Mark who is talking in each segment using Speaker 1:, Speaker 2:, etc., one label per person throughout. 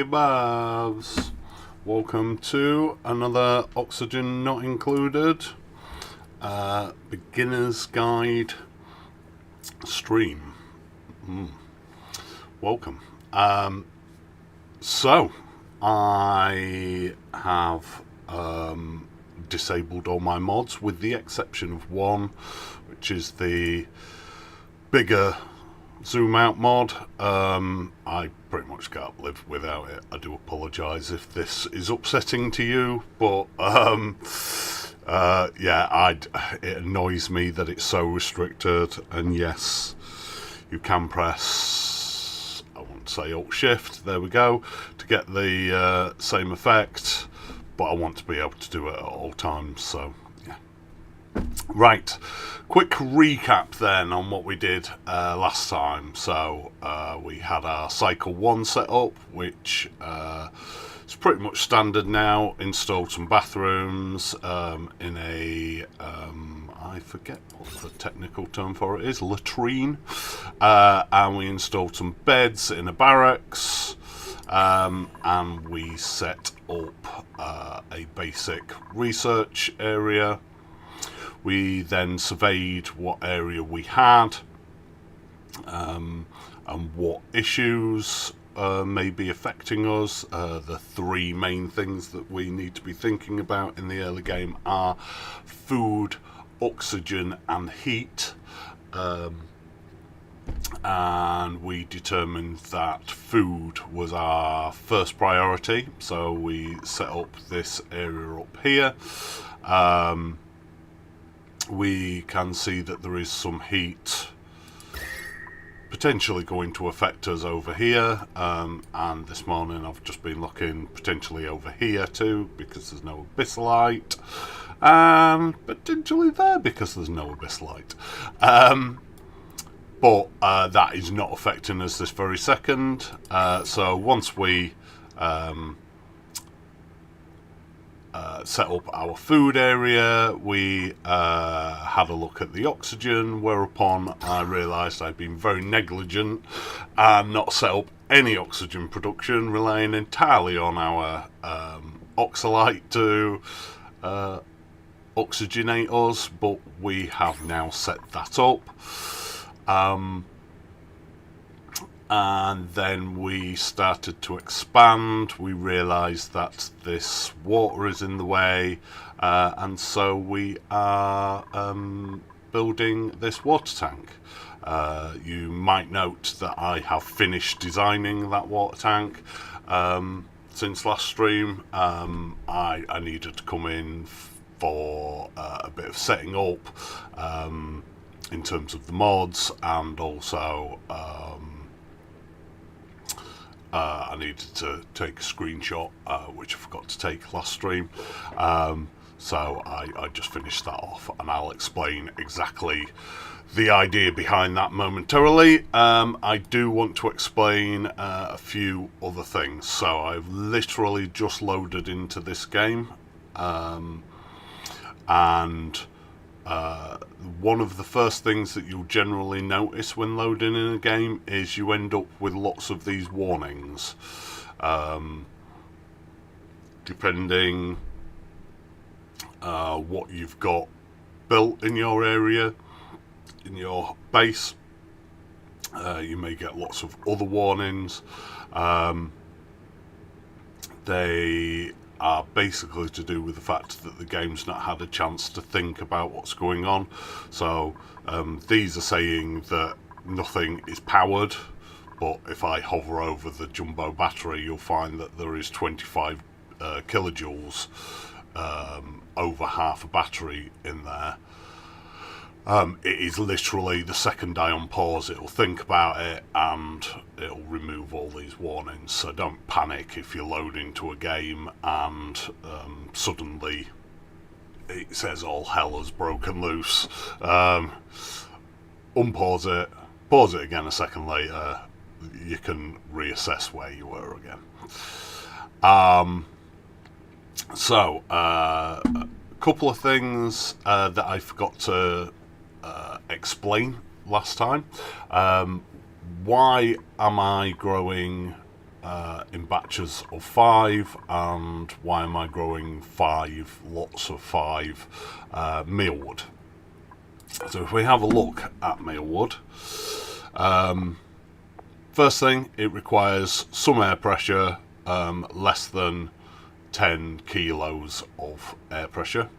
Speaker 1: kebabs. Welcome to another Oxygen Not Included beginner's guide stream. Welcome. So I have disabled all my mods with the exception of one, which is the bigger zoom out mod. I pretty much can't live without it. I do apologise if this is upsetting to you, but it annoys me that it's so restricted. And yes, you can press, I won't say Alt Shift, there we go, to get the same effect, but I want to be able to do it at all times, so yeah. Right, quick recap then on what we did last time. So we had our Cycle 1 set up, which is pretty much standard now. Installed some bathrooms in a, I forget what the technical term for it is, latrine. And we installed some beds in a barracks. And we set up a basic research area. We then surveyed what area we had and what issues may be affecting us. The three main things that we need to be thinking about in the early game are food, oxygen and heat. And we determined that food was our first priority, so we set up this area up here. We can see that there is some heat potentially going to affect us over here, and this morning I've just been looking potentially over here too because there's no abyssallite, and potentially there because there's no abyssallite. But that is not affecting us this very second. So once we set up our food area, we had a look at the oxygen, whereupon I realised I'd been very negligent and not set up any oxygen production, relying entirely on our oxalite to oxygenate us, but we have now set that up. And then we started to expand. We realised that this water is in the way, and so we are building this water tank. You might note that I have finished designing that water tank since last stream. I needed to come in for a bit of setting up in terms of the mods, and also I needed to take a screenshot, which I forgot to take last stream. So I just finished that off, and I'll explain exactly the idea behind that momentarily. I do want to explain a few other things. So I've literally just loaded into this game, and one of the first things that you'll generally notice when loading in a game is you end up with lots of these warnings. Depending what you've got built in your area, in your base, you may get lots of other warnings. They are basically to do with the fact that the game's not had a chance to think about what's going on. So these are saying that nothing is powered, but if I hover over the jumbo battery, you'll find that there is 25 kilojoules, over half a battery in there. It is literally the second I unpause, it'll think about it and it'll remove all these warnings. So don't panic if you're loading to a game and suddenly it says all hell has broken loose. Unpause it, pause it again a second later, you can reassess where you were again. So a couple of things that I forgot to explain last time. Why am I growing in batches of 5, and why am I growing 5 lots of 5 mealwood? So if we have a look at mealwood, first thing, it requires some air pressure, less than 10 kilos of air pressure.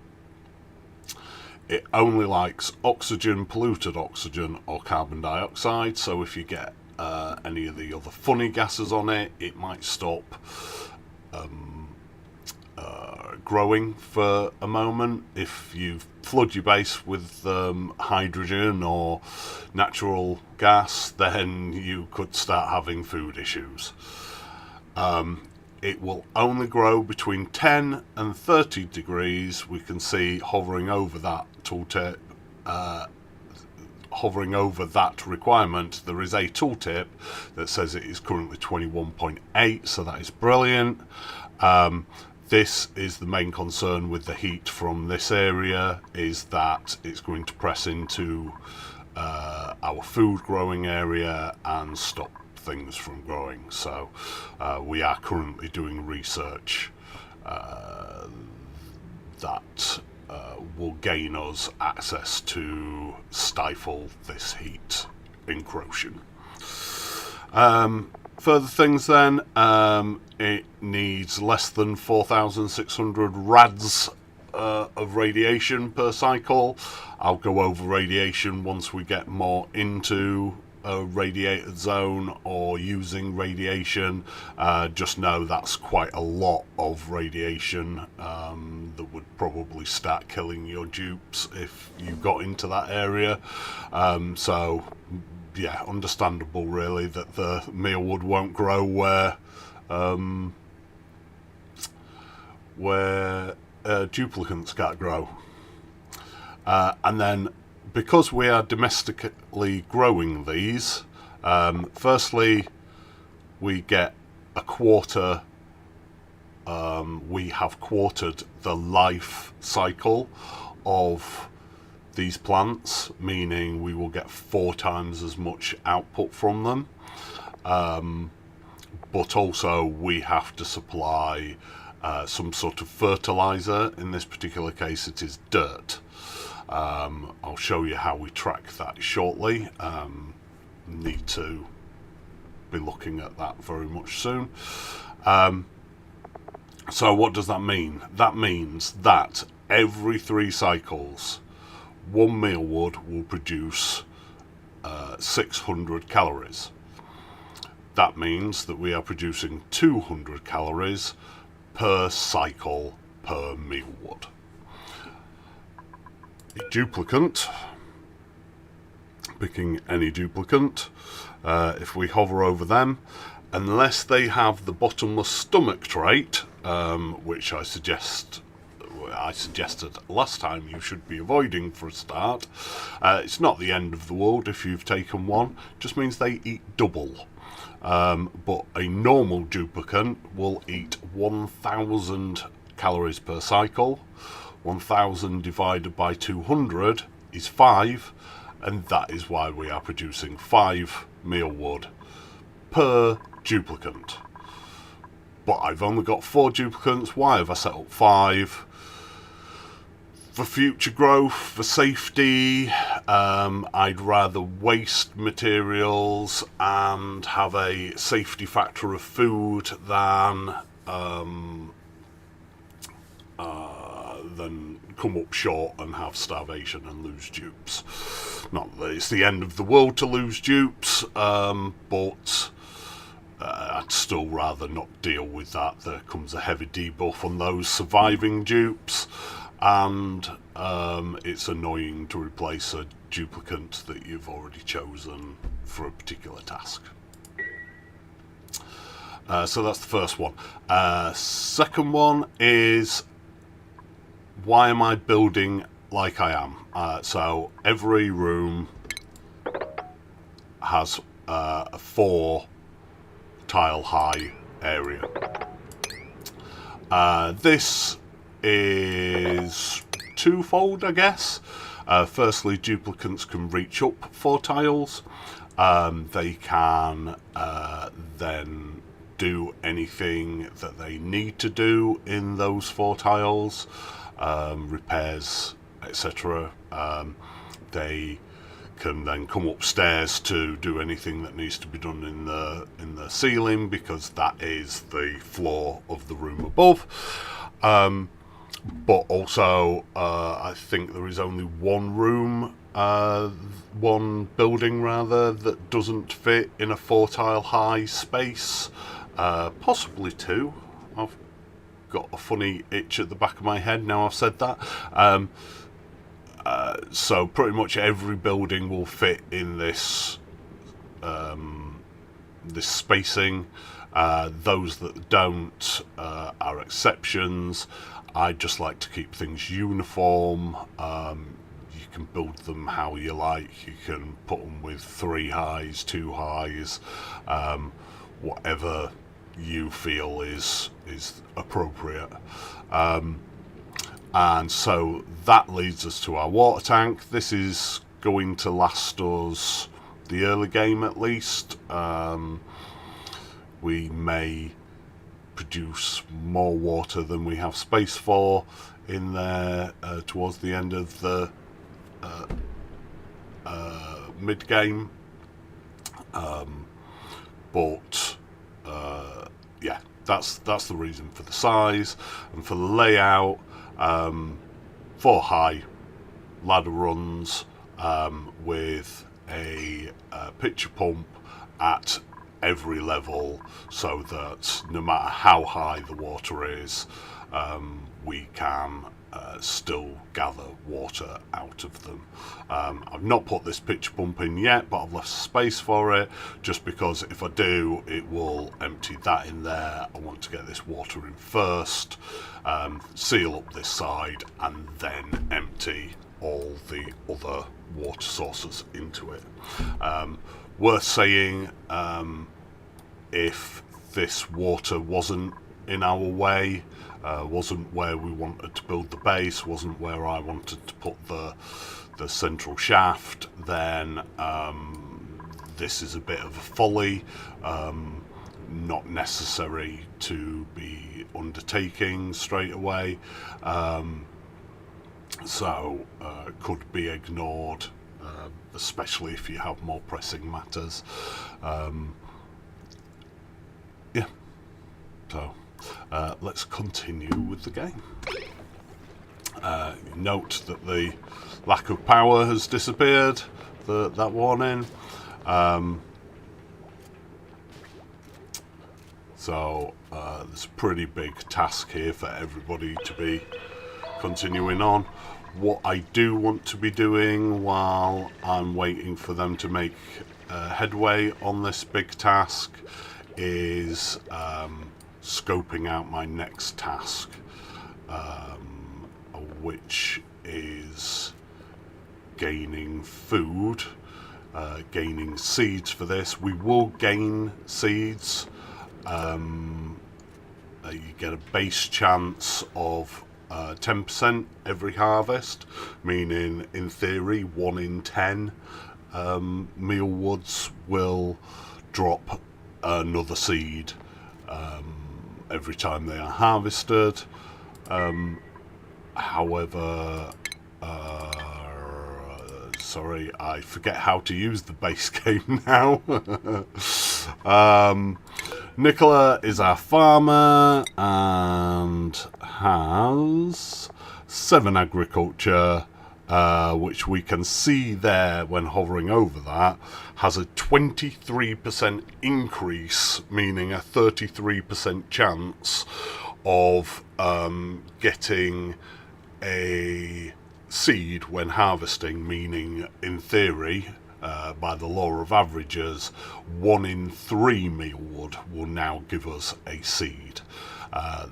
Speaker 1: It only likes oxygen, polluted oxygen or carbon dioxide, so if you get any of the other funny gases on it, it might stop growing for a moment. If you flood your base with hydrogen or natural gas, then you could start having food issues. It will only grow between 10 and 30 degrees. We can see hovering over that tooltip, hovering over that requirement, there is a tooltip that says it is currently 21.8, so that is brilliant. This is the main concern with the heat from this area, is that it's going to press into our food growing area and stop things from growing. So we are currently doing research that will gain us access to stifle this heat encroaching. Further things then, it needs less than 4,600 rads of radiation per cycle. I'll go over radiation once we get more into a radiated zone or using radiation. Just know that's quite a lot of radiation that would probably start killing your dupes if you got into that area. So yeah, understandable really that the mealwood won't grow where duplicants can't grow. And then because we are domestically growing these, firstly we get a quarter, we have quartered the life cycle of these plants, meaning we will get 4 times as much output from them. But also we have to supply some sort of fertilizer. In this particular case it is dirt. I'll show you how we track that shortly. Need to be looking at that very much soon. So what does that mean? That means that every 3 cycles, 1 mealwood will produce 600 calories. That means that we are producing 200 calories per cycle per mealwood. A duplicant, picking any duplicant, if we hover over them, unless they have the bottomless stomach trait, which I suggested last time you should be avoiding for a start. It's not the end of the world if you've taken one, just means they eat double. But a normal duplicant will eat 1,000 calories per cycle. 1,000 divided by 200 is 5, and that is why we are producing 5 mealwood per duplicant. But I've only got 4 duplicants. Why have I set up 5? For future growth, for safety, I'd rather waste materials and have a safety factor of food than come up short and have starvation and lose dupes. Not that it's the end of the world to lose dupes, but I'd still rather not deal with that. There comes a heavy debuff on those surviving dupes, and it's annoying to replace a duplicant that you've already chosen for a particular task. So that's the first one. Second one is, why am I building like I am? So every room has a 4 tile high area. This is twofold, I guess. Firstly, duplicants can reach up 4 tiles. They can then do anything that they need to do in those 4 tiles, repairs, etc. They can then come upstairs to do anything that needs to be done in the ceiling, because that is the floor of the room above. But also, I think there is only one room, one building rather, that doesn't fit in a 4 tile high space. Possibly 2. I've got a funny itch at the back of my head now I've said that. So pretty much every building will fit in this this spacing. Those that don't are exceptions. I just like to keep things uniform. You can build them how you like. You can put them with 3 highs, 2 highs, whatever you feel is appropriate. And so that leads us to our water tank. This is going to last us the early game at least. We may produce more water than we have space for in there towards the end of the mid game, but yeah, that's the reason for the size. And for the layout, 4 high ladder runs with a pitcher pump at every level, so that no matter how high the water is, we can still gather water out of them. I've not put this pitcher pump in yet, but I've left space for it, just because if I do, it will empty that in there. I want to get this water in first, seal up this side, and then empty all the other water sources into it. Worth saying, if this water wasn't in our way, wasn't where we wanted to build the base, wasn't where I wanted to put the central shaft, then this is a bit of a folly, not necessary to be undertaking straight away, so could be ignored, especially if you have more pressing matters. Yeah, so let's continue with the game. Note that the lack of power has disappeared, that warning. So there's a pretty big task here for everybody to be continuing on. What I do want to be doing while I'm waiting for them to make headway on this big task is scoping out my next task, which is gaining food, gaining seeds for this. We will gain seeds. You get a base chance of 10% every harvest, meaning in theory 1 in 10 mealwoods will drop another seed every time they are harvested. However, sorry, I forget how to use the base game now. Nicola is our farmer and has 7 agriculture, which we can see there when hovering over that, has a 23% increase, meaning a 33% chance of getting a seed when harvesting, meaning in theory, by the law of averages, 1 in 3 mealwood will now give us a seed.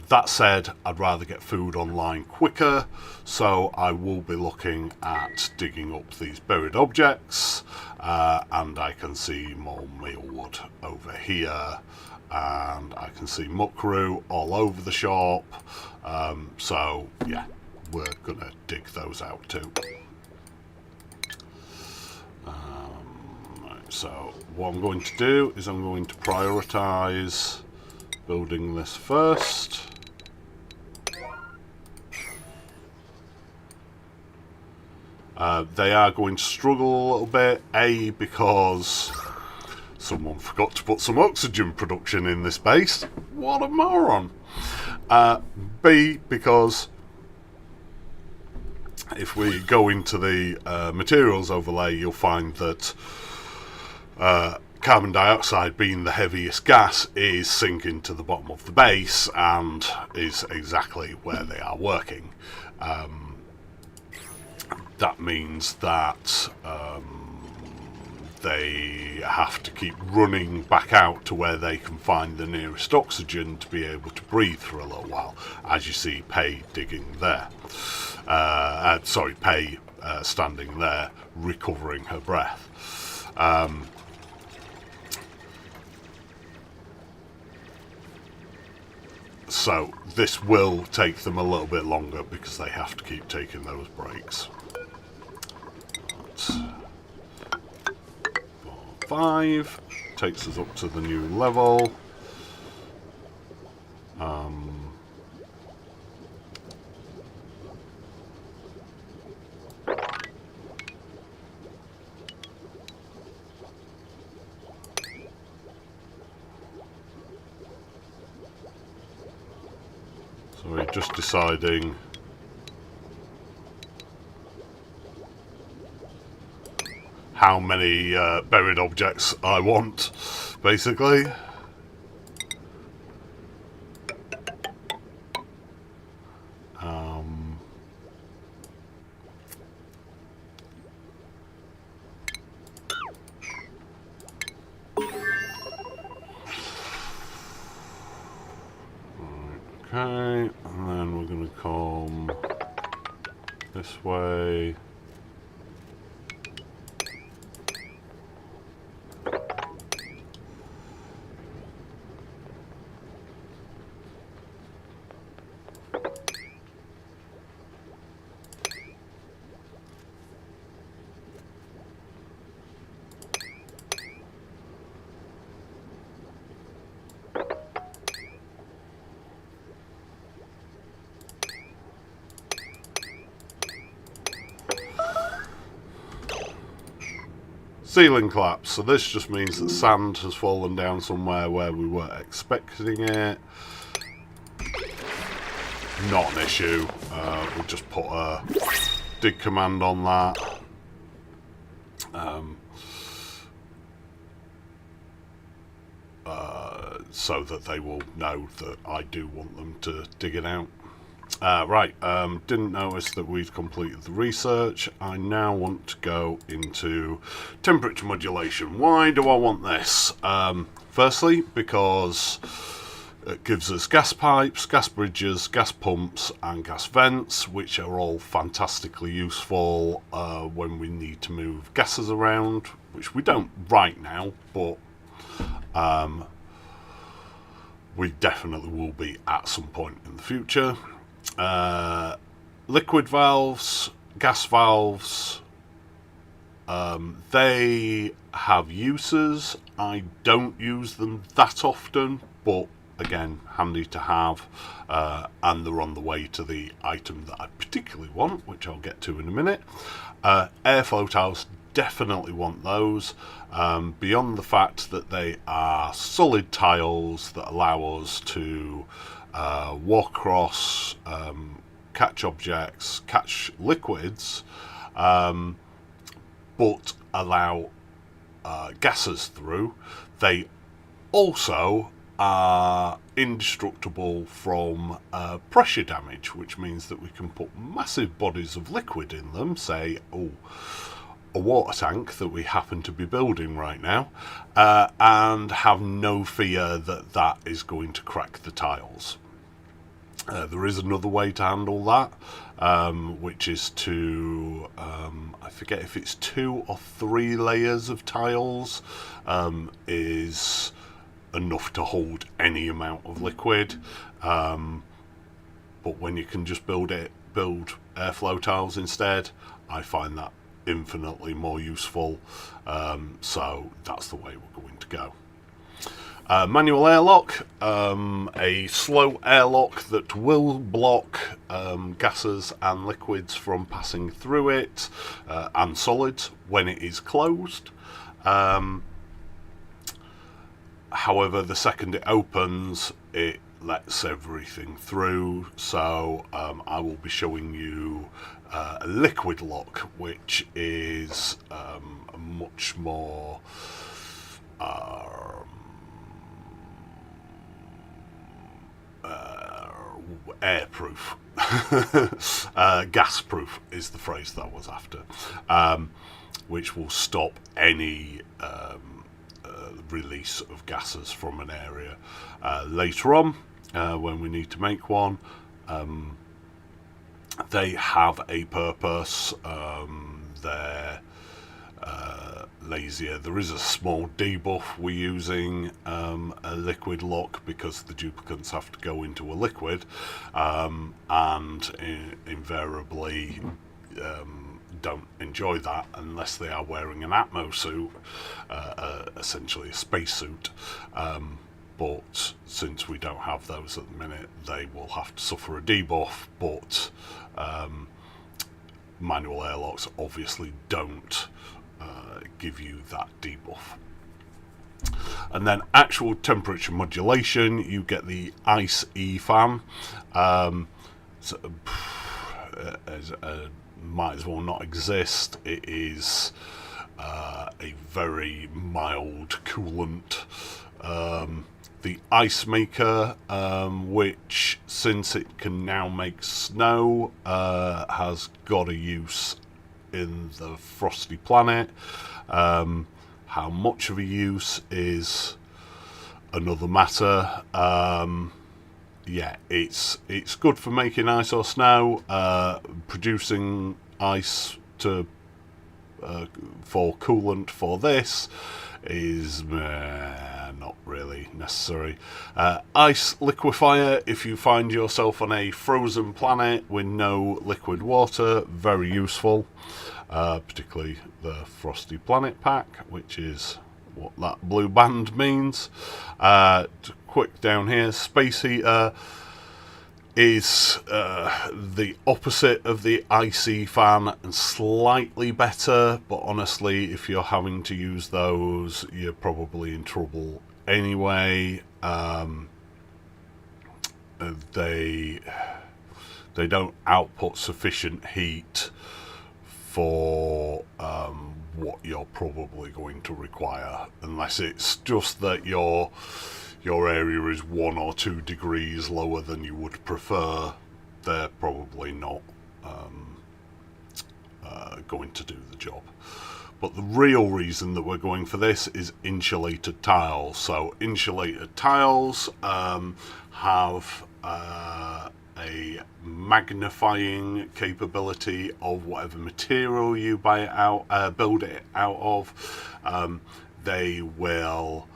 Speaker 1: That said, I'd rather get food online quicker, so I will be looking at digging up these buried objects, and I can see more mealwood over here, and I can see muckroot all over the shop, so yeah, we're gonna dig those out too. So what I'm going to do is I'm going to prioritise building this first. They are going to struggle a little bit, A, because someone forgot to put some oxygen production in this base. What a moron! B, because if we go into the materials overlay, you'll find that carbon dioxide, being the heaviest gas, is sinking to the bottom of the base and is exactly where they are working. That means that they have to keep running back out to where they can find the nearest oxygen to be able to breathe for a little while, as you see Pei digging there. Pei standing there recovering her breath. So this will take them a little bit longer because they have to keep taking those breaks. 5 takes us up to the new level. So we're just deciding how many buried objects I want, basically. Okay, and then we're going to come this way. Ceiling collapse. So this just means that sand has fallen down somewhere where we weren't expecting it. Not an issue. We'll just put a dig command on that. So that they will know that I do want them to dig it out. Didn't notice that we'd completed the research. I now want to go into temperature modulation. Why do I want this? Firstly, because it gives us gas pipes, gas bridges, gas pumps and gas vents, which are all fantastically useful when we need to move gases around, which we don't right now, but we definitely will be at some point in the future. Liquid valves, gas valves, they have uses. I don't use them that often, but again, handy to have, and they're on the way to the item that I particularly want, which I'll get to in a minute. Airflow tiles, definitely want those, beyond the fact that they are solid tiles that allow us to walk across, catch objects, catch liquids, but allow gases through. They also are indestructible from pressure damage, which means that we can put massive bodies of liquid in them, say a water tank that we happen to be building right now, and have no fear that that is going to crack the tiles. There is another way to handle that, which is to, I forget if it's 2 or 3 layers of tiles, is enough to hold any amount of liquid. But when you can just build airflow tiles instead, I find that infinitely more useful. So that's the way we're going to go. Manual airlock, a slow airlock that will block gases and liquids from passing through it, and solids when it is closed. However, the second it opens, it lets everything through. So I will be showing you a liquid lock, which is much more airproof. Gas-proof is the phrase that I was after, which will stop any release of gases from an area. Later on, when we need to make one, they have a purpose. They're lazier. There is a small debuff we're using a liquid lock because the duplicants have to go into a liquid, and invariably don't enjoy that unless they are wearing an Atmo suit, essentially a spacesuit. But since we don't have those at the minute, they will have to suffer a debuff. But manual airlocks obviously don't give you that debuff. And then actual temperature modulation, you get the Ice E fan. Might as well not exist. It is a very mild coolant. The Ice Maker, which, since it can now make snow, has got a use in the Frosty Planet. How much of a use is another matter. Yeah, it's good for making ice or snow. Producing ice for coolant for this is not really necessary. Ice liquefier, if you find yourself on a frozen planet with no liquid water, very useful. Particularly the Frosty Planet pack, which is what that blue band means. Quick down here, space heater is the opposite of the icy fan and slightly better, but honestly, if you're having to use those, you're probably in trouble anyway. They don't output sufficient heat for what you're probably going to require, unless it's just that your area is 1 or 2 degrees lower than you would prefer. They're probably not going to do the job. But the real reason that we're going for this is insulated tiles. So insulated tiles have a magnifying capability of whatever material you buy it out, build it out of. They will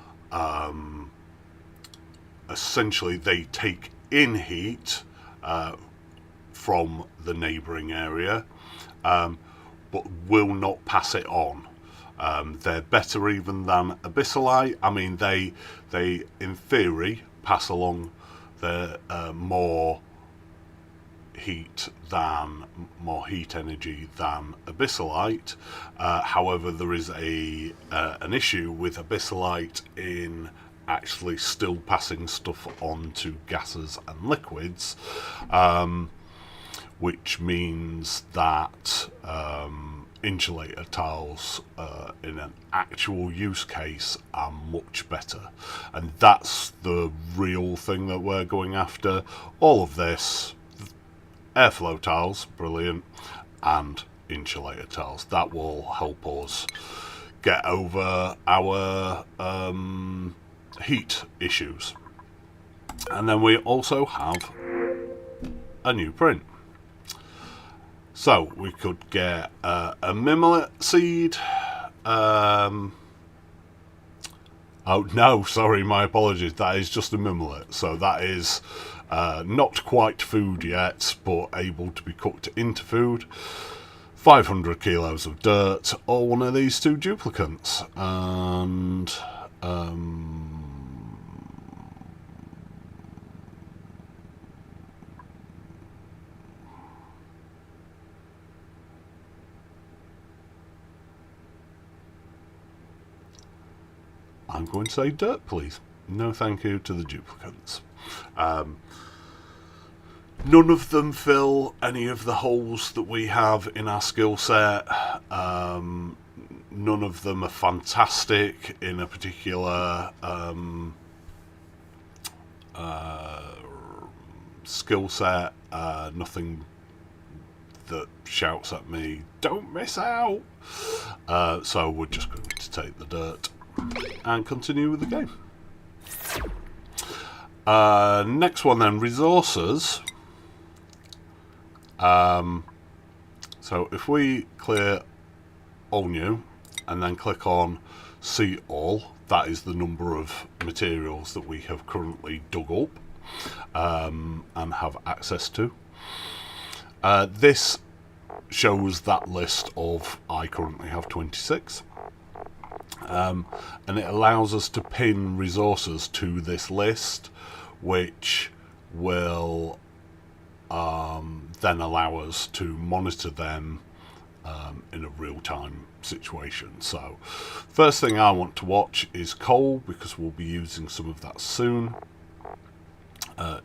Speaker 1: essentially they take in heat from the neighbouring area, but will not pass it on. They're better even than abyssalite. I mean, they in theory pass along the more heat energy than abyssalite. However, there is an issue with abyssalite in actually still passing stuff on to gases and liquids, which means that insulator tiles in an actual use case are much better, and that's the real thing that we're going after. All of this, airflow tiles, brilliant, and insulator tiles, that will help us get over our heat issues. And then we also have a new print. So we could get a mimlet seed. Oh no, sorry, my apologies. That is just a mimlet. So that is not quite food yet, but able to be cooked into food. 500 kilos of dirt, or one of these 2 duplicants. And I'm going to say dirt, please. No thank you to the duplicants. None of them fill any of the holes that we have in our skill set. None of them are fantastic in a particular skill set. Nothing that shouts at me, don't miss out. So we're just going to take the dirt and continue with the game. Next one then, resources. So if we clear all new and then click on see all, that is the number of materials that we have currently dug up and have access to. This shows that list of, I currently have 26, and it allows us to pin resources to this list, which will then allow us to monitor them in a real-time situation. So first thing I want to watch is coal, because we'll be using some of that soon.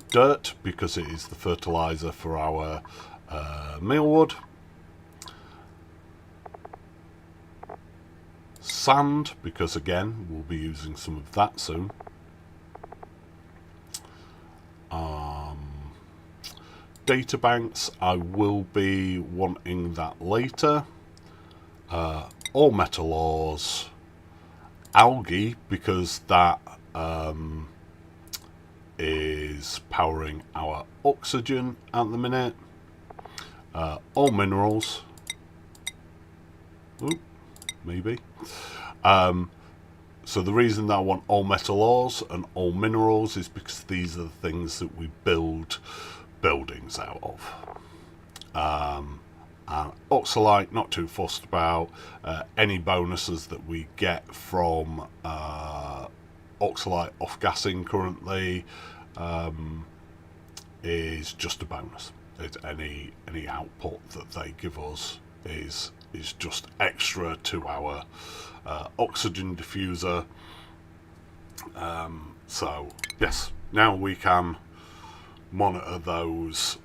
Speaker 1: Dirt, because it is the fertilizer for our mealwood. Sand, because again we'll be using some of that soon. Data banks, I will be wanting that later. All metal ores, algae, because that is powering our oxygen at the minute. All minerals. Ooh, maybe. So the reason that I want all metal ores and all minerals is because these are the things that we build buildings out of. And oxalite, not too fussed about. Any bonuses that we get from oxalite off-gassing currently is just a bonus. Any output that they give us is just extra to our oxygen diffuser. So yes, now we can monitor those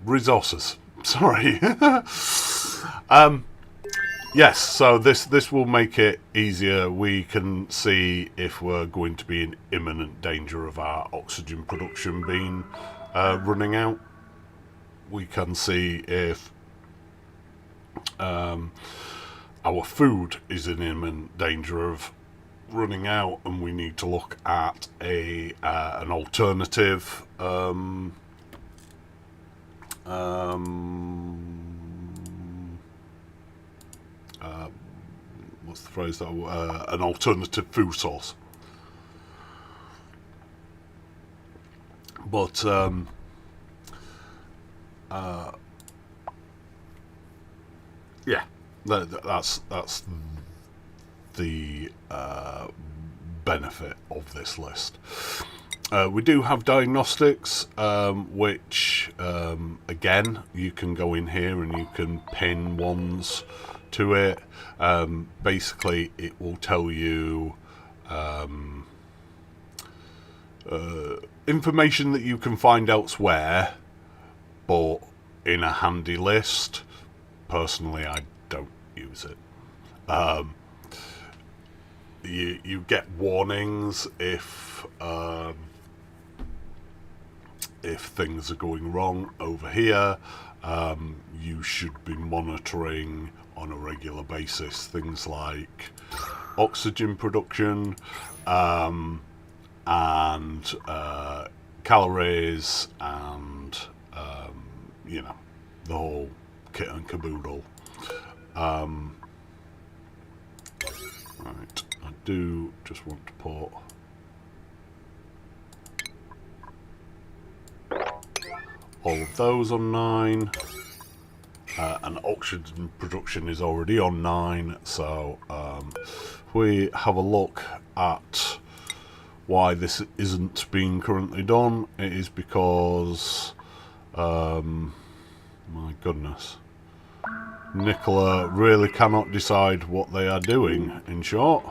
Speaker 1: resources. Sorry. Yes, so this will make it easier. We can see if we're going to be in imminent danger of our oxygen production being running out. We can see if our food is in imminent danger of running out, and we need to look at an alternative what's the phrase? An alternative food source. But yeah, that's the benefit of this list. We do have diagnostics, which again, you can go in here and you can pin ones to it. Basically, it will tell you information that you can find elsewhere, but in a handy list. Personally, I don't use it. You get warnings if things are going wrong over here. You should be monitoring on a regular basis things like oxygen production and calories and you know, the whole kit and caboodle. Right, I do just want to put all of those on 9, and oxygen production is already on 9, so if we have a look at why this isn't being currently done, it is because My goodness. Nicola really cannot decide what they are doing, in short.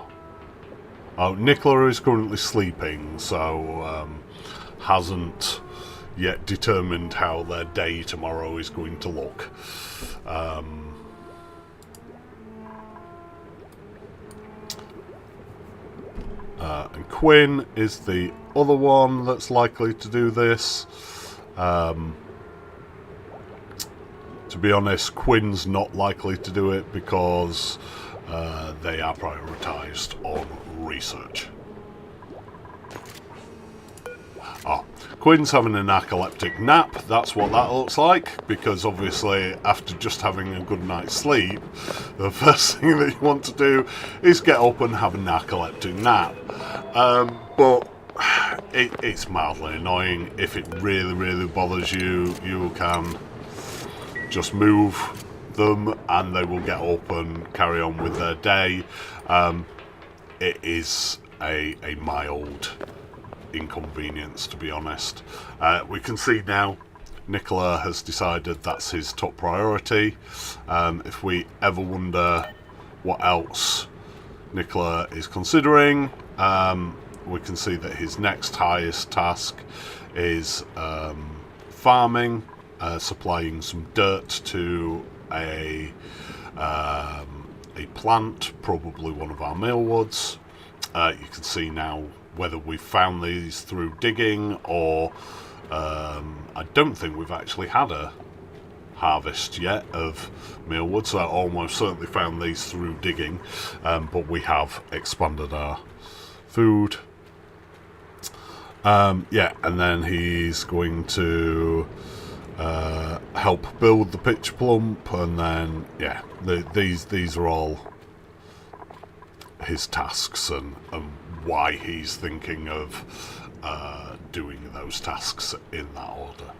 Speaker 1: Oh, Nicola is currently sleeping, so hasn't yet determined how their day tomorrow is going to look. And Quinn is the other one that's likely to do this. To be honest, Quinn's not likely to do it because they are prioritised on research. Oh, Quinn's having a narcoleptic nap. That's what that looks like, because obviously after just having a good night's sleep, the first thing that you want to do is get up and have a narcoleptic nap. But it's mildly annoying. If it really bothers you, you can just move them and they will get up and carry on with their day. It is a mild inconvenience, to be honest. We can see now Nicola has decided that's his top priority. If we ever wonder what else Nicola is considering, we can see that his next highest task is farming, supplying some dirt to a plant, probably one of our mealwoods. You can see now whether we've found these through digging or I don't think we've actually had a harvest yet of mealwood, so I almost certainly found these through digging, but we have expanded our food. Yeah, and then he's going to help build the pitch plump, and then yeah, these are all his tasks and why he's thinking of doing those tasks in that order.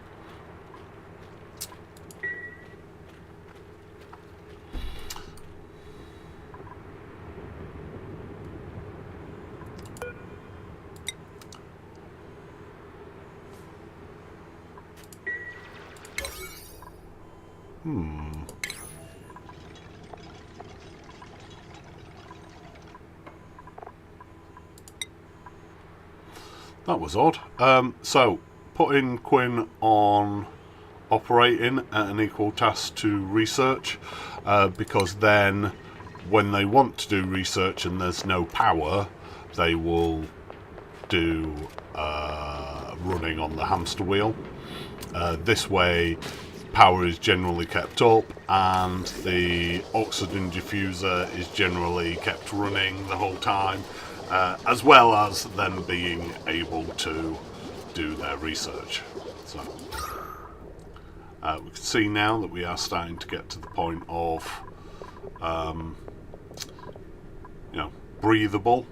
Speaker 1: That was odd. So, putting Quinn on operating at an equal task to research, because then when they want to do research and there's no power, they will do running on the hamster wheel. This way, power is generally kept up and the oxygen diffuser is generally kept running the whole time, as well as them being able to do their research. So we can see now that we are starting to get to the point of breathable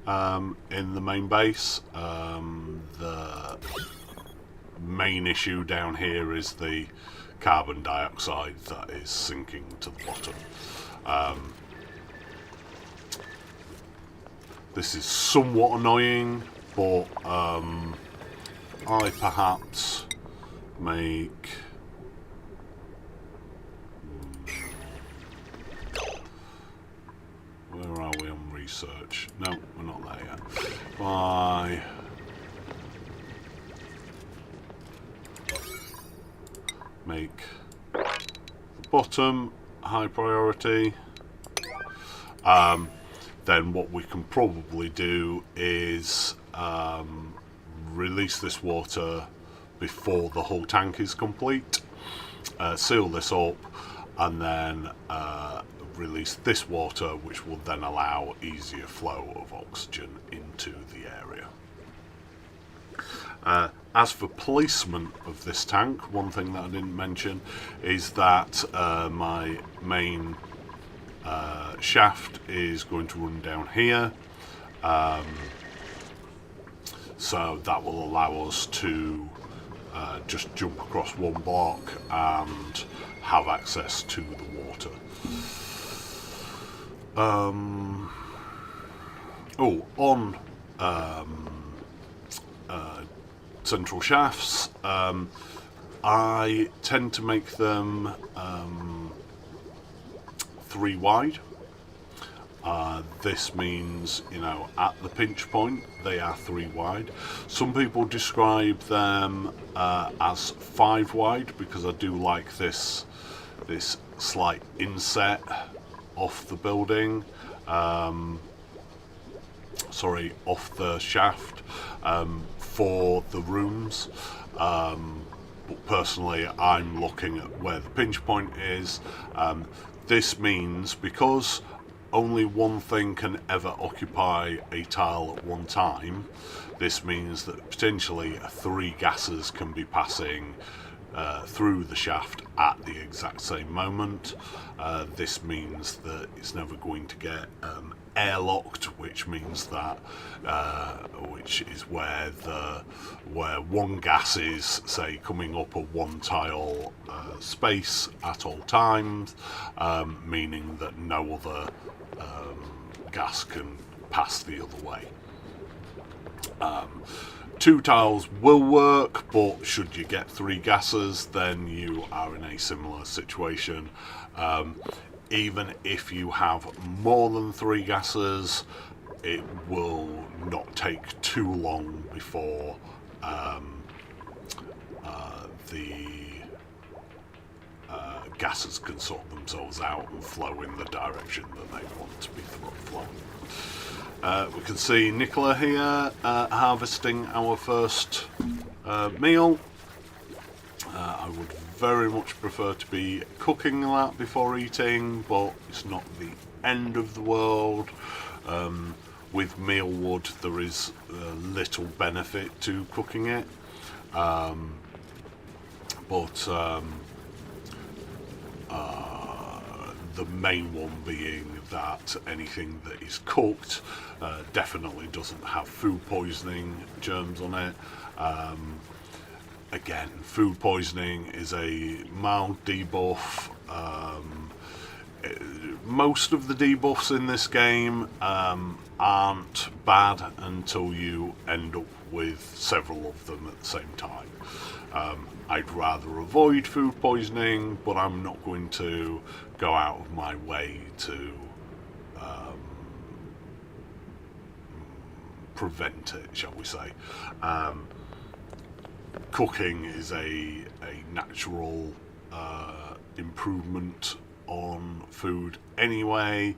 Speaker 1: in the main base. The main issue down here is the carbon dioxide that is sinking to the bottom. This is somewhat annoying, but I perhaps make where are we on research? No, we're not there yet. I make the bottom high priority. Then what we can probably do is release this water before the whole tank is complete, seal this up, and then release this water, which will then allow easier flow of oxygen into the area. As for placement of this tank, one thing that I didn't mention is that my main shaft is going to run down here, so that will allow us to just jump across one block and have access to the water. On central shafts, I tend to make them 3 wide. This means, you know, at the pinch point they are 3 wide. Some people describe them as 5 wide because I do like this slight inset off the building, sorry, off the shaft, for the rooms. But personally, I'm looking at where the pinch point is. This means because only one thing can ever occupy a tile at one time, this means that potentially 3 gases can be passing through the shaft at the exact same moment. This means that it's never going to get airlocked, which means that which is where one gas is, say, coming up a 1 tile space at all times, meaning that no other gas can pass the other way. 2 tiles will work, but should you get 3 gases, then you are in a similar situation. Even if you have more than 3 gases, it will not take too long before the gases can sort themselves out and flow in the direction that they want to be flowing. We can see Nicola here harvesting our first meal. I would very much prefer to be cooking that before eating, but it's not the end of the world. With mealwood there is little benefit to cooking it, but the main one being that anything that is cooked definitely doesn't have food poisoning germs on it. Again, food poisoning is a mild debuff. Most of the debuffs in this game aren't bad until you end up with several of them at the same time. I'd rather avoid food poisoning, but I'm not going to go out of my way to prevent it, shall we say. Cooking is a natural improvement on food anyway.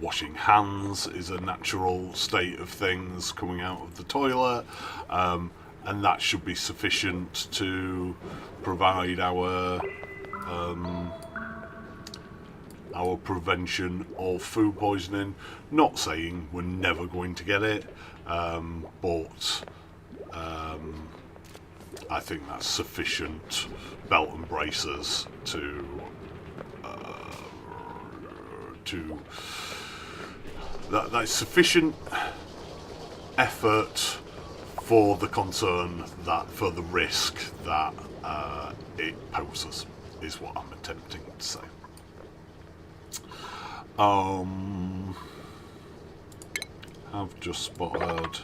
Speaker 1: Washing hands is a natural state of things coming out of the toilet, and that should be sufficient to provide our prevention of food poisoning. Not saying we're never going to get it, but I think that's sufficient belt and braces to that's sufficient effort for the concern, that for the risk that it poses, is what I'm attempting to say. I've just spotted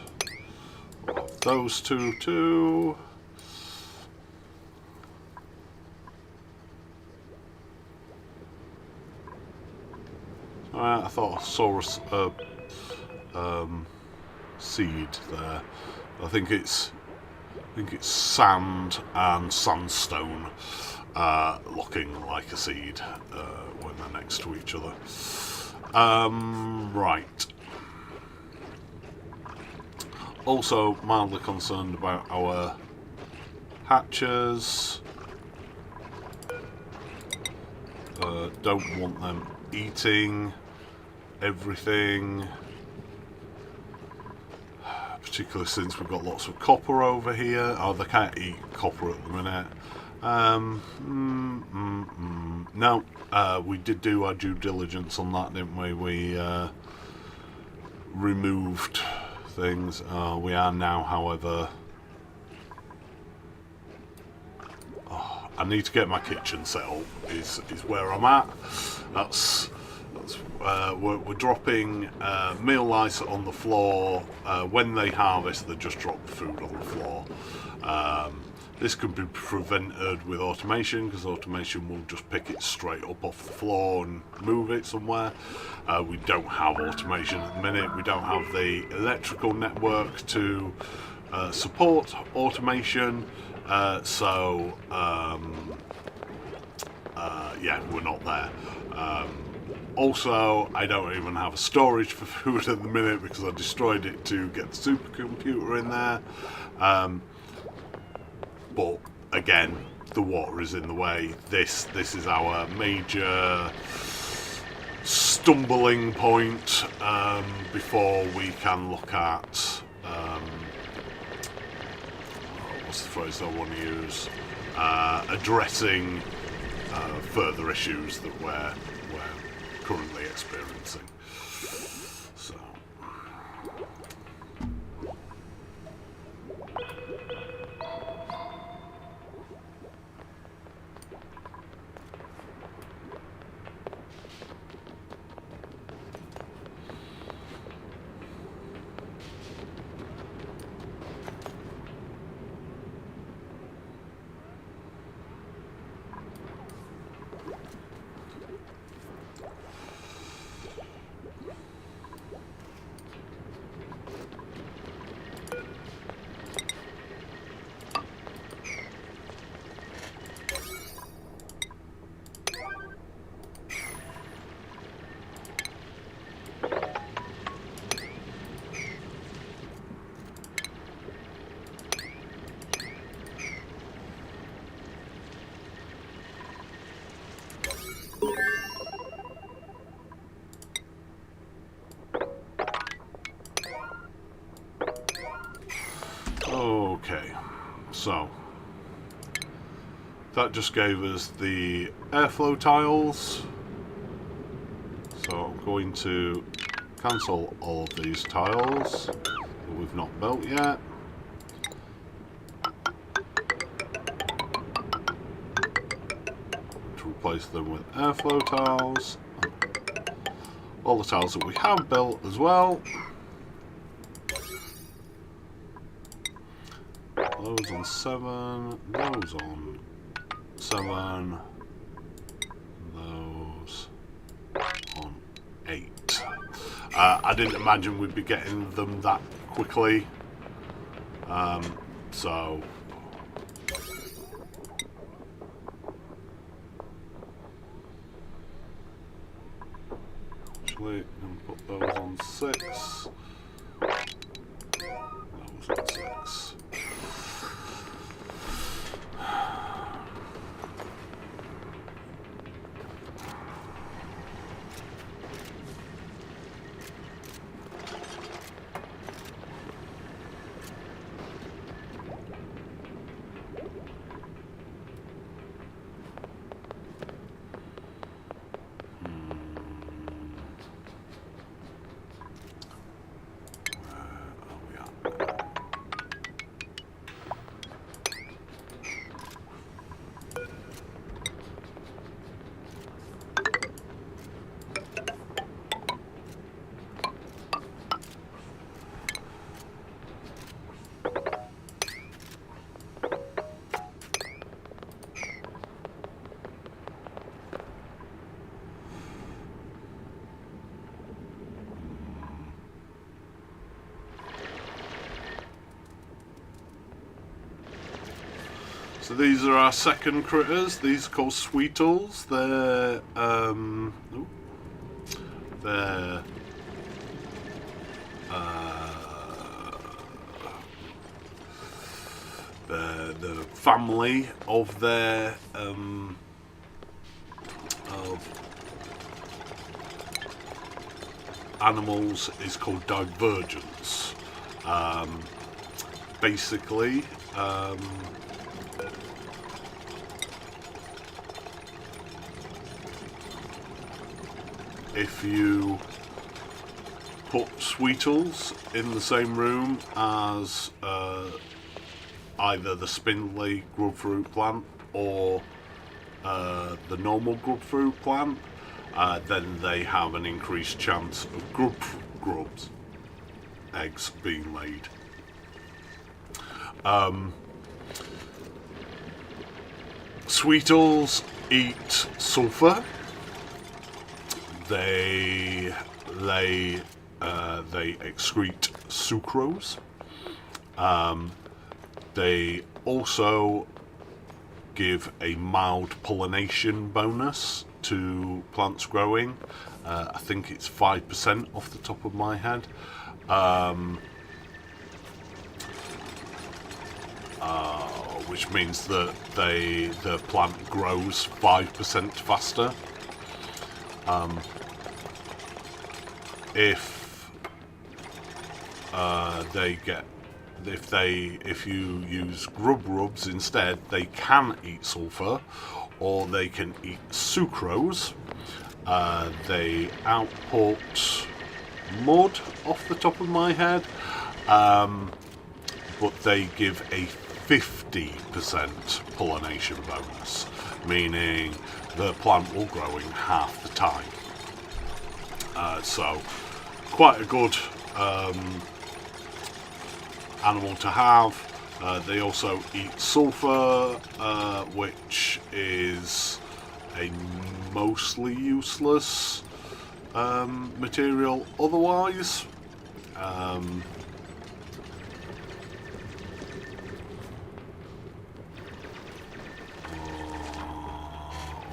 Speaker 1: those two too. I thought I saw a seed there. I think it's sand and sandstone looking like a seed when they're next to each other. Right. Also mildly concerned about our hatchers. Don't want them eating everything, particularly since we've got lots of copper over here. Oh, they can't eat copper at the minute. No, we did do our due diligence on that, didn't we? We removed things. We are now, however... I need to get my kitchen set up, is where I'm at. That's we're dropping meal lice on the floor. When they harvest, they just drop food on the floor. This can be prevented with automation, because automation will just pick it straight up off the floor and move it somewhere. We don't have automation at the minute. We don't have the electrical network to support automation, so yeah, we're not there. Also, I don't even have a storage for food at the minute because I destroyed it to get the supercomputer in there. But again, the water is in the way. This is our major stumbling point before we can look at what's the phrase I want to use? Addressing further issues that we're currently experiencing. So. Okay, so that just gave us the airflow tiles. So I'm going to cancel all of these tiles that we've not built yet. To replace them with airflow tiles. All the tiles that we have built as well. Those on 7, those on 7, those on 8. I didn't imagine we'd be getting them that quickly, so actually I'm going to put those on 6, those on 6. So these are our second critters. These are called Sweetles. They're the family of their of animals is called divergence. Basically. If you put Sweetles in the same room as either the spindly grubfruit plant or the normal grubfruit plant, then they have an increased chance of grubs eggs being laid. Sweetles eat sulfur. They excrete sucrose. They also give a mild pollination bonus to plants growing. I think it's 5% off the top of my head. Which means that the plant grows 5% faster. If you use grubs instead, they can eat sulfur, or they can eat sucrose. They output mud off the top of my head, but they give a 50% pollination bonus, meaning the plant will grow in half the time. So quite a good animal to have. They also eat sulfur, which is a mostly useless material otherwise.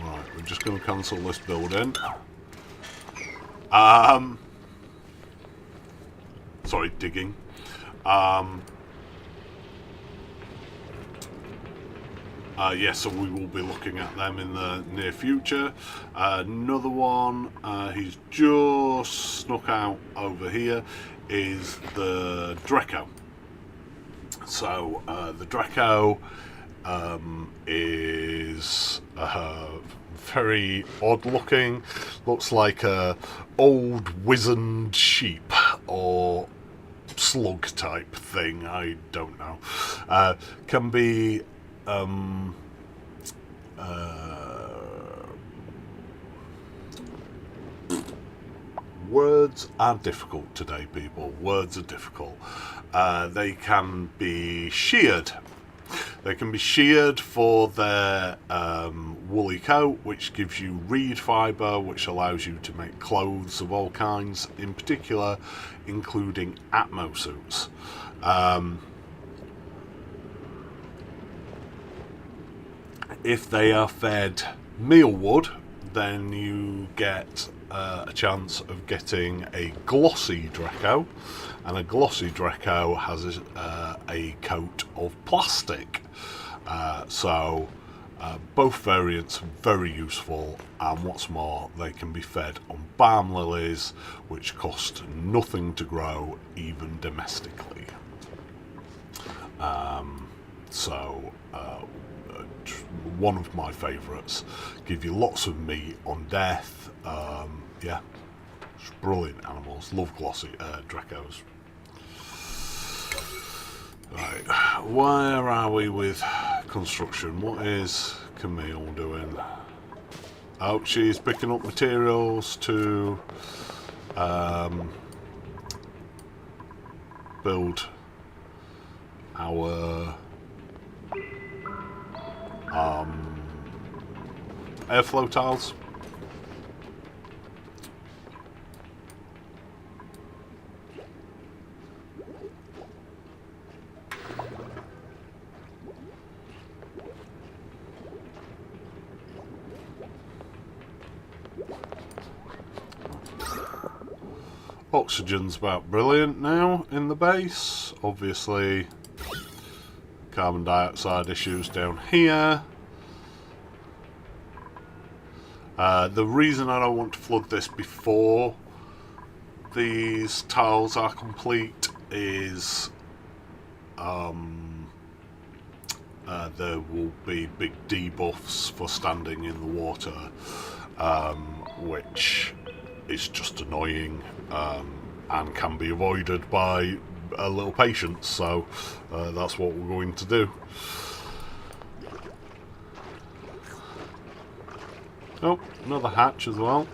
Speaker 1: Right, we're just going to cancel this building. Sorry, digging. Yes, so we will be looking at them in the near future. Another one, he's just snuck out over here, is the Draco. So the Draco is very odd looking, looks like a old wizened sheep or slug type thing, I don't know. Can be words are difficult today, people. Words are difficult. They can be sheared. They can be sheared for their woolly coat, which gives you reed fibre, which allows you to make clothes of all kinds, in particular including atmo suits. If they are fed mealwood, then you get a chance of getting a glossy Draco, and a glossy Draco has a coat of plastic. So both variants are very useful, and what's more, they can be fed on balm lilies, which cost nothing to grow, even domestically. One of my favourites. Give you lots of meat on death. Yeah, just brilliant animals. Love glossy Dracos. Right, where are we with construction? What is Camille doing? Oh, she's picking up materials to build our airflow tiles. Oxygen's about brilliant now in the base. Obviously, carbon dioxide issues down here. The reason I don't want to flood this before these tiles are complete is there will be big debuffs for standing in the water, which is just annoying and can be avoided by a little patience, so that's what we're going to do. Oh, another hatch as well.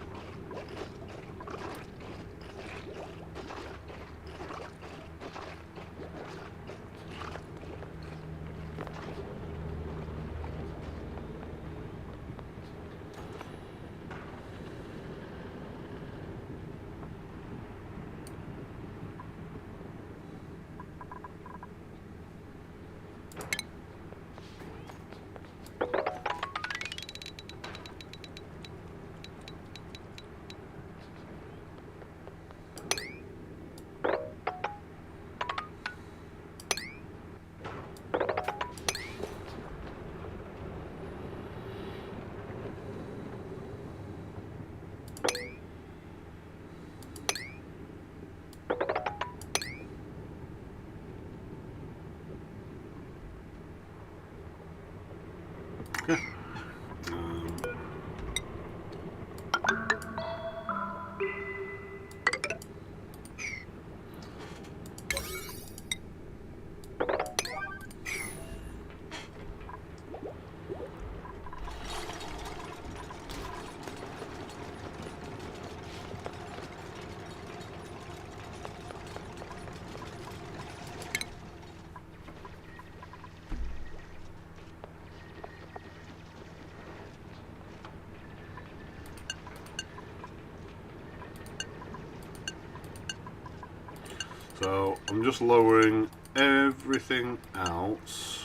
Speaker 1: So I'm just lowering everything else.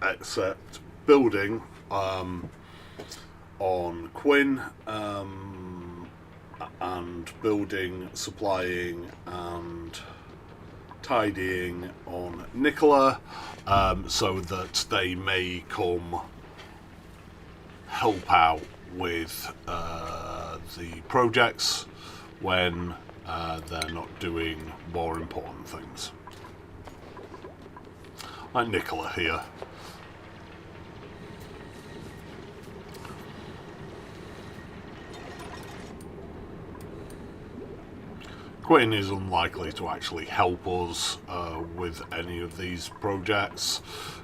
Speaker 1: Except building on Quinn, and building, supplying and tidying on Nicola, so that they may come help out with the projects when they're not doing more important things. Like Nicola here. Quinn is unlikely to actually help us with any of these projects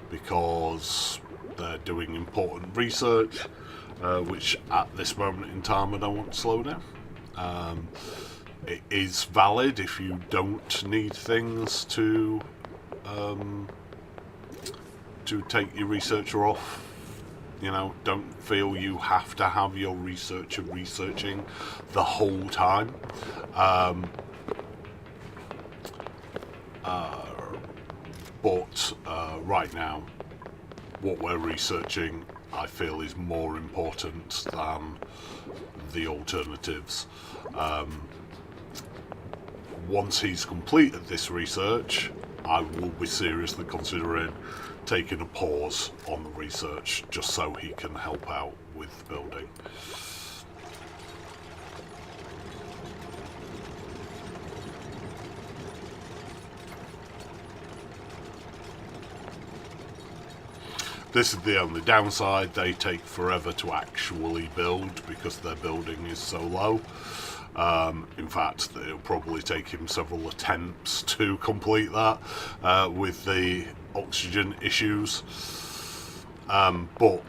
Speaker 1: because they're doing important research, which at this moment in time I don't want to slow down. It is valid if you don't need things to take your researcher off. You know, don't feel you have to have your researcher researching the whole time. But right now, what we're researching, I feel, is more important than the alternatives. Once he's completed this research, I will be seriously considering taking a pause on the research just so he can help out with the building. This is the only downside. They take forever to actually build because their building is so low. In fact, it'll probably take him several attempts to complete that with the oxygen issues. But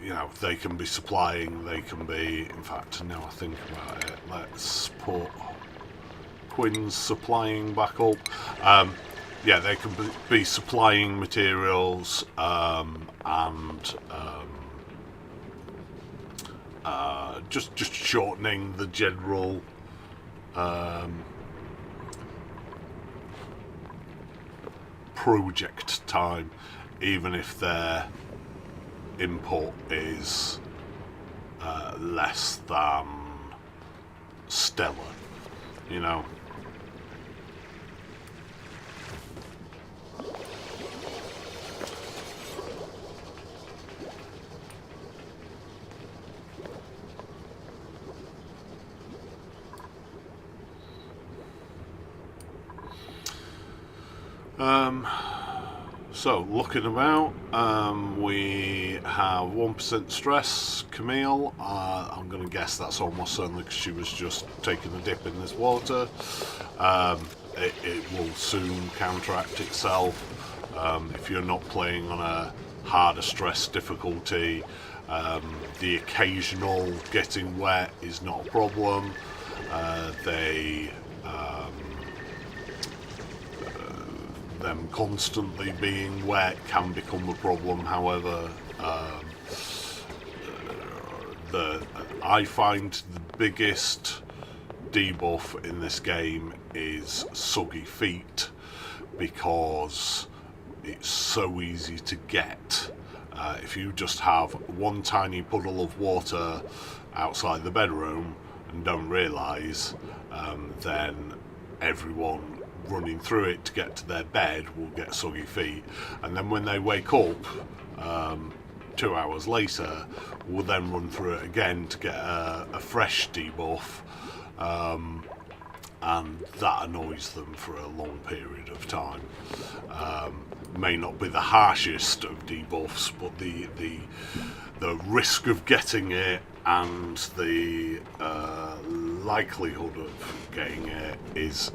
Speaker 1: you know, they can be supplying, they can be, in fact, now I think about it, let's put Quinn's supplying back up. Yeah, they can be supplying materials and just shortening the general project time, even if their input is less than stellar, you know. So, looking about, we have 1% stress, Camille. I'm going to guess that's almost certainly because she was just taking a dip in this water. It will soon counteract itself. If you're not playing on a harder stress difficulty, the occasional getting wet is not a problem. Them constantly being wet can become a problem. However, I find the biggest debuff in this game is soggy feet, because it's so easy to get. If you just have one tiny puddle of water outside the bedroom and don't realise, then everyone running through it to get to their bed will get soggy feet, and then when they wake up 2 hours later will then run through it again to get a fresh debuff, and that annoys them for a long period of time. May not be the harshest of debuffs, but the risk of getting it and the likelihood of getting it is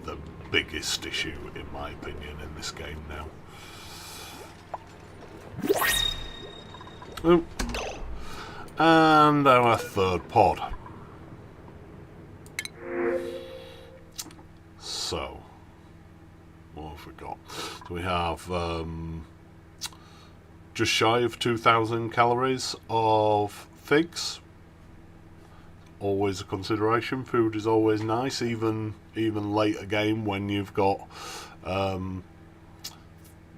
Speaker 1: the biggest issue, in my opinion, in this game now. And our third pod. So, what have we got? So we have just shy of 2,000 calories of figs. Always a consideration. Food is always nice, even later game when you've got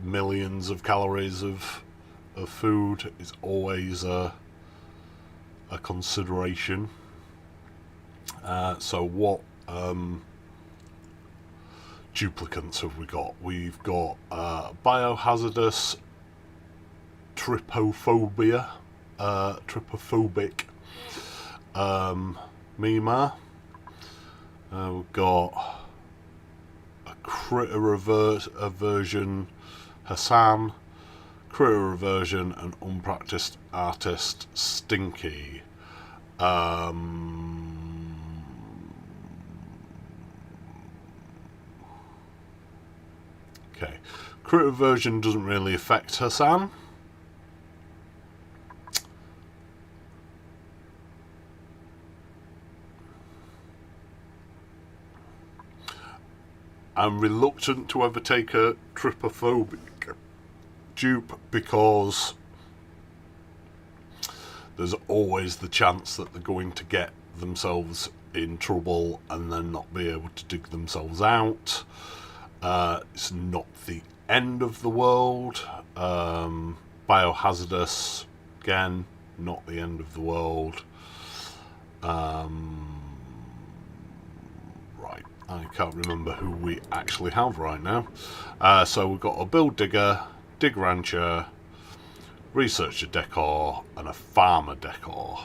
Speaker 1: millions of calories of food. Is always a consideration. So what duplicants have we got? We've got biohazardous trypophobic Mima. We've got a critter aversion Hassan, critter aversion and unpracticed artist Stinky. Okay, critter aversion doesn't really affect Hassan. I'm reluctant to ever take a trypophobic dupe because there's always the chance that they're going to get themselves in trouble and then not be able to dig themselves out. It's not the end of the world. Biohazardous, again, not the end of the world. Right, I can't remember who we actually have right now. So we've got a build digger, dig rancher, researcher decor, and a farmer decor.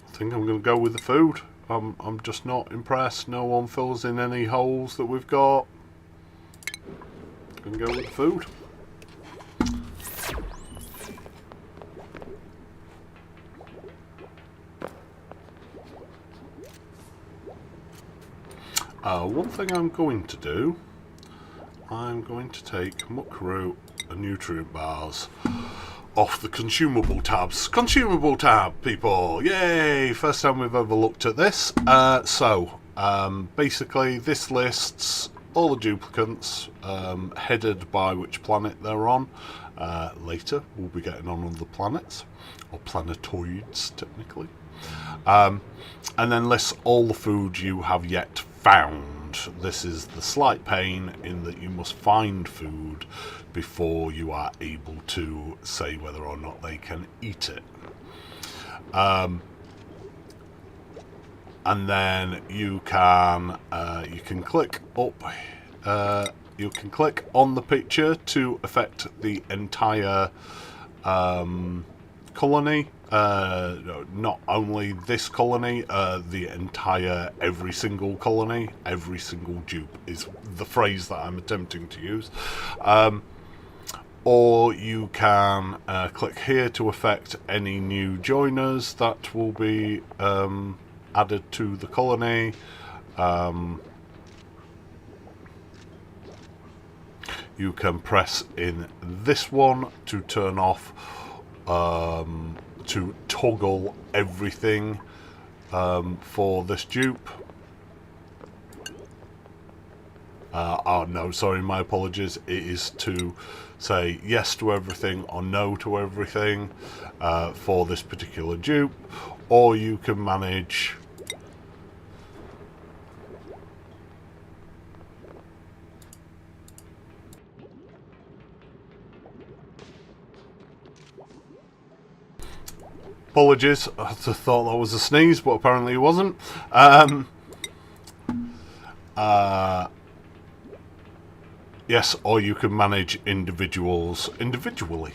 Speaker 1: I think I'm going to go with the food. I'm just not impressed. No one fills in any holes that we've got. Going to go with the food. One thing I'm going to do, I'm going to take muckroo and nutrient bars off the consumable tabs. Consumable tab, people! Yay! First time we've ever looked at this. Basically this lists all the duplicants, headed by which planet they're on. Later we'll be getting on other planets, or planetoids technically. And then lists all the food you have yet found. This is the slight pain in that you must find food before you are able to say whether or not they can eat it. And then you can click up. You can click on the picture to affect the entire colony. Not only this colony, the entire, every single colony, every single dupe is the phrase that I'm attempting to use. Or you can click here to affect any new joiners that will be added to the colony. You can press in this one to turn off, to toggle everything for this dupe. Oh no, sorry, my apologies. It is to say yes to everything or no to everything for this particular dupe, or you can manage apologies, I thought that was a sneeze, but apparently it wasn't. Yes, or you can manage individuals individually.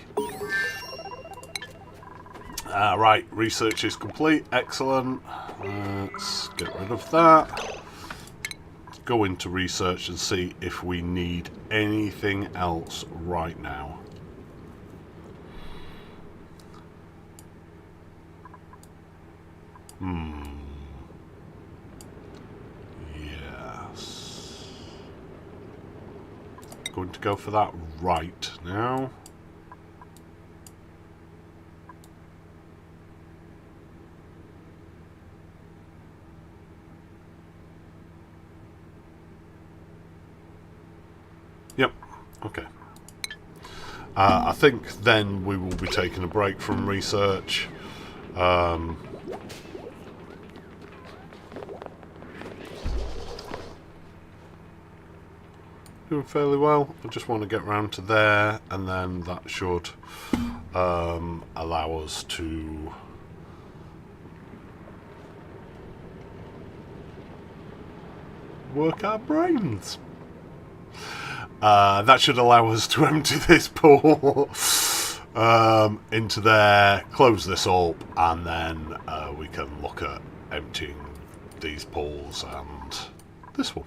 Speaker 1: Right, research is complete. Excellent. Let's get rid of that. Go into research and see if we need anything else right now. Yes. Going to go for that right now. Yep, okay. I think then we will be taking a break from research. Doing fairly well. I just want to get round to there, and then that should allow us to work our brains. That should allow us to empty this pool into there, close this up, and then we can look at emptying these pools and this one.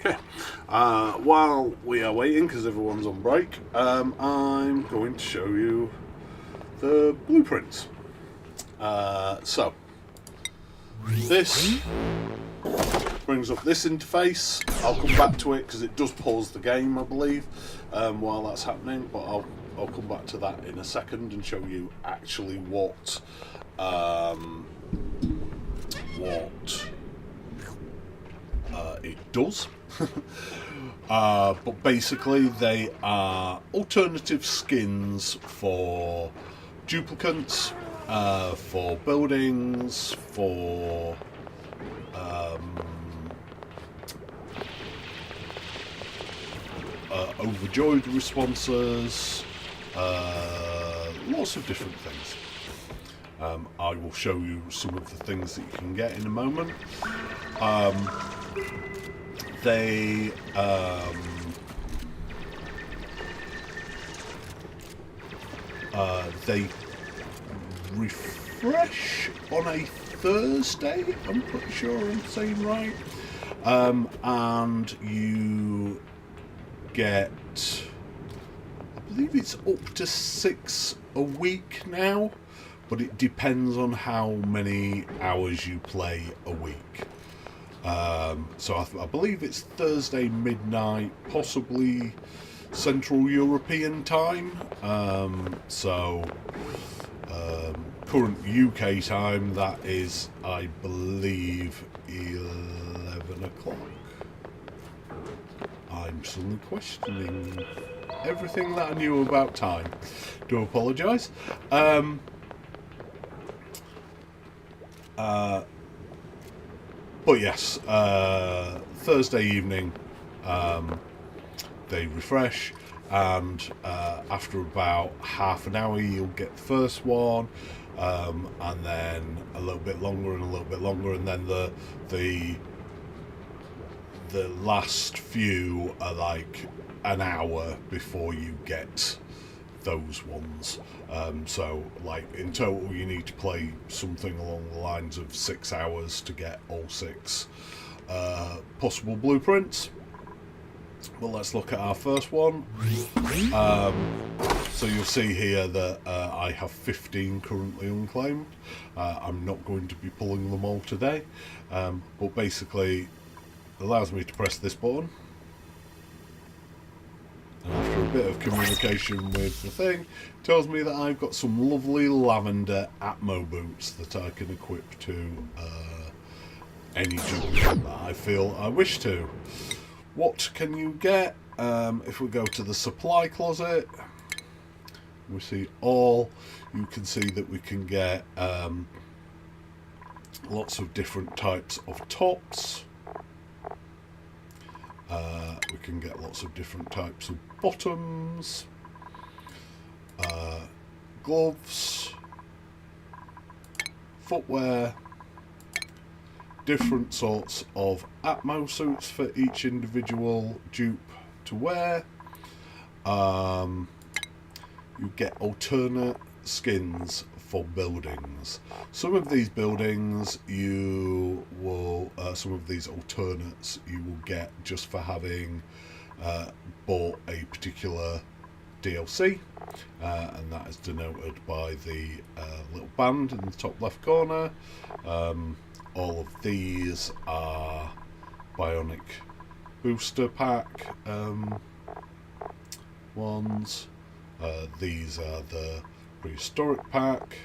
Speaker 1: Okay, while we are waiting, because everyone's on break, I'm going to show you the blueprints. So, this brings up this interface. I'll come back to it because it does pause the game, I believe, while that's happening, but I'll come back to that in a second and show you actually what it does. But basically they are alternative skins for duplicants, for buildings, for overjoyed responses, lots of different things. I will show you some of the things that you can get in a moment. They refresh on a Thursday, I'm pretty sure I'm saying right, and you get, I believe it's up to 6 a week now, but it depends on how many hours you play a week. So I believe it's Thursday midnight, possibly Central European time. Current UK time, that is, I believe, 11 o'clock. I'm suddenly questioning everything that I knew about time. Do apologise. But yes, Thursday evening they refresh, and after about half an hour you'll get the first one, and then a little bit longer and a little bit longer, and then the last few are like an hour before you get those ones. So like in total you need to play something along the lines of 6 hours to get all 6 possible blueprints. Well, let's look at our first one. So you'll see here that I have 15 currently unclaimed. I'm not going to be pulling them all today, but basically it allows me to press this button, and after a bit of communication with the thing, it tells me that I've got some lovely lavender Atmo boots that I can equip to any duplicate that I feel I wish to. What can you get? If we go to the supply closet, we see all. You can see that we can get lots of different types of tops. We can get lots of different types of bottoms, gloves, footwear, different sorts of Atmo suits for each individual dupe to wear. You get alternate skins for buildings. Some of these buildings you will, some of these alternates you will get just for having bought a particular DLC, and that is denoted by the little band in the top left corner. All of these are Bionic Booster Pack ones. These are the Prehistoric Pack.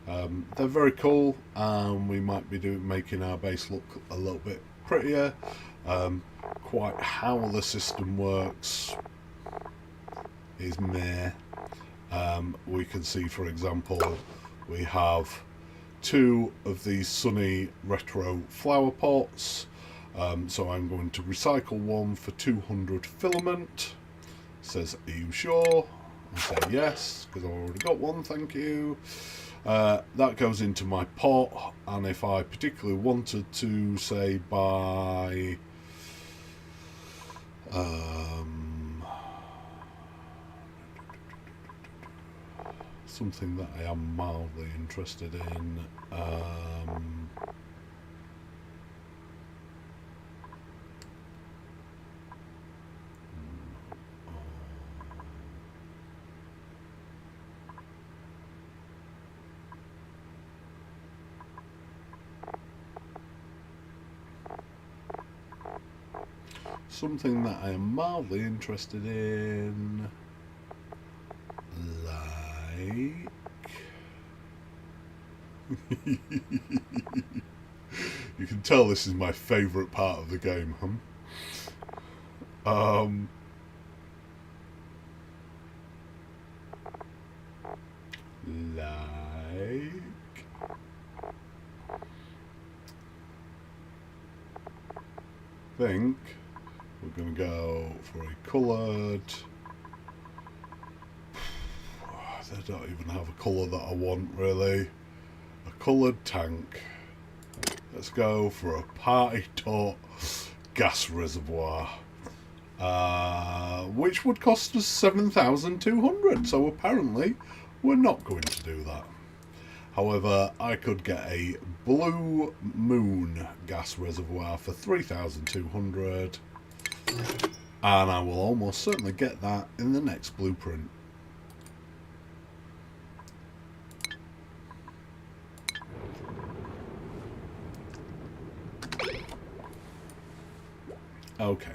Speaker 1: They're very cool, and we might be making our base look a little bit prettier. Quite how the system works is meh. We can see, for example, we have 2 of these sunny retro flower pots. So I'm going to recycle one for 200 filament. It says, are you sure? I say yes, because I've already got one, thank you. That goes into my pot, and if I particularly wanted to, say, buy something that I am mildly interested in, something that I am mildly interested in, like you can tell this is my favourite part of the game, I think we're going to go for a coloured. I don't even have a colour that I want, really. A coloured tank. Let's go for a party tot gas reservoir, which would cost us 7,200. So apparently we're not going to do that. However, I could get a Blue Moon gas reservoir for 3,200, and I will almost certainly get that in the next blueprint. Okay.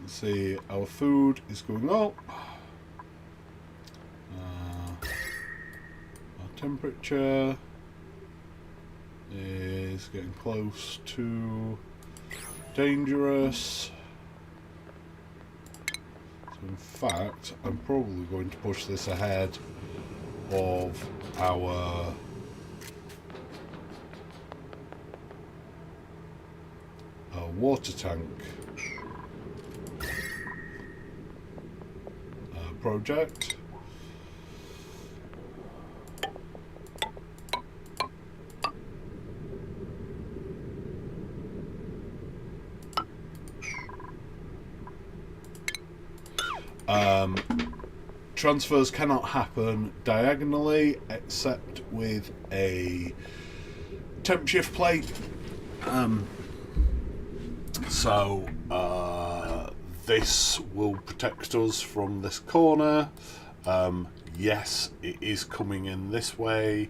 Speaker 1: See, our food is going up. Our temperature is getting close to dangerous. So in fact, I'm probably going to push this ahead of our water tank project. Transfers cannot happen diagonally except with a temp shift plate. this will protect us from this corner. Yes, it is coming in this way.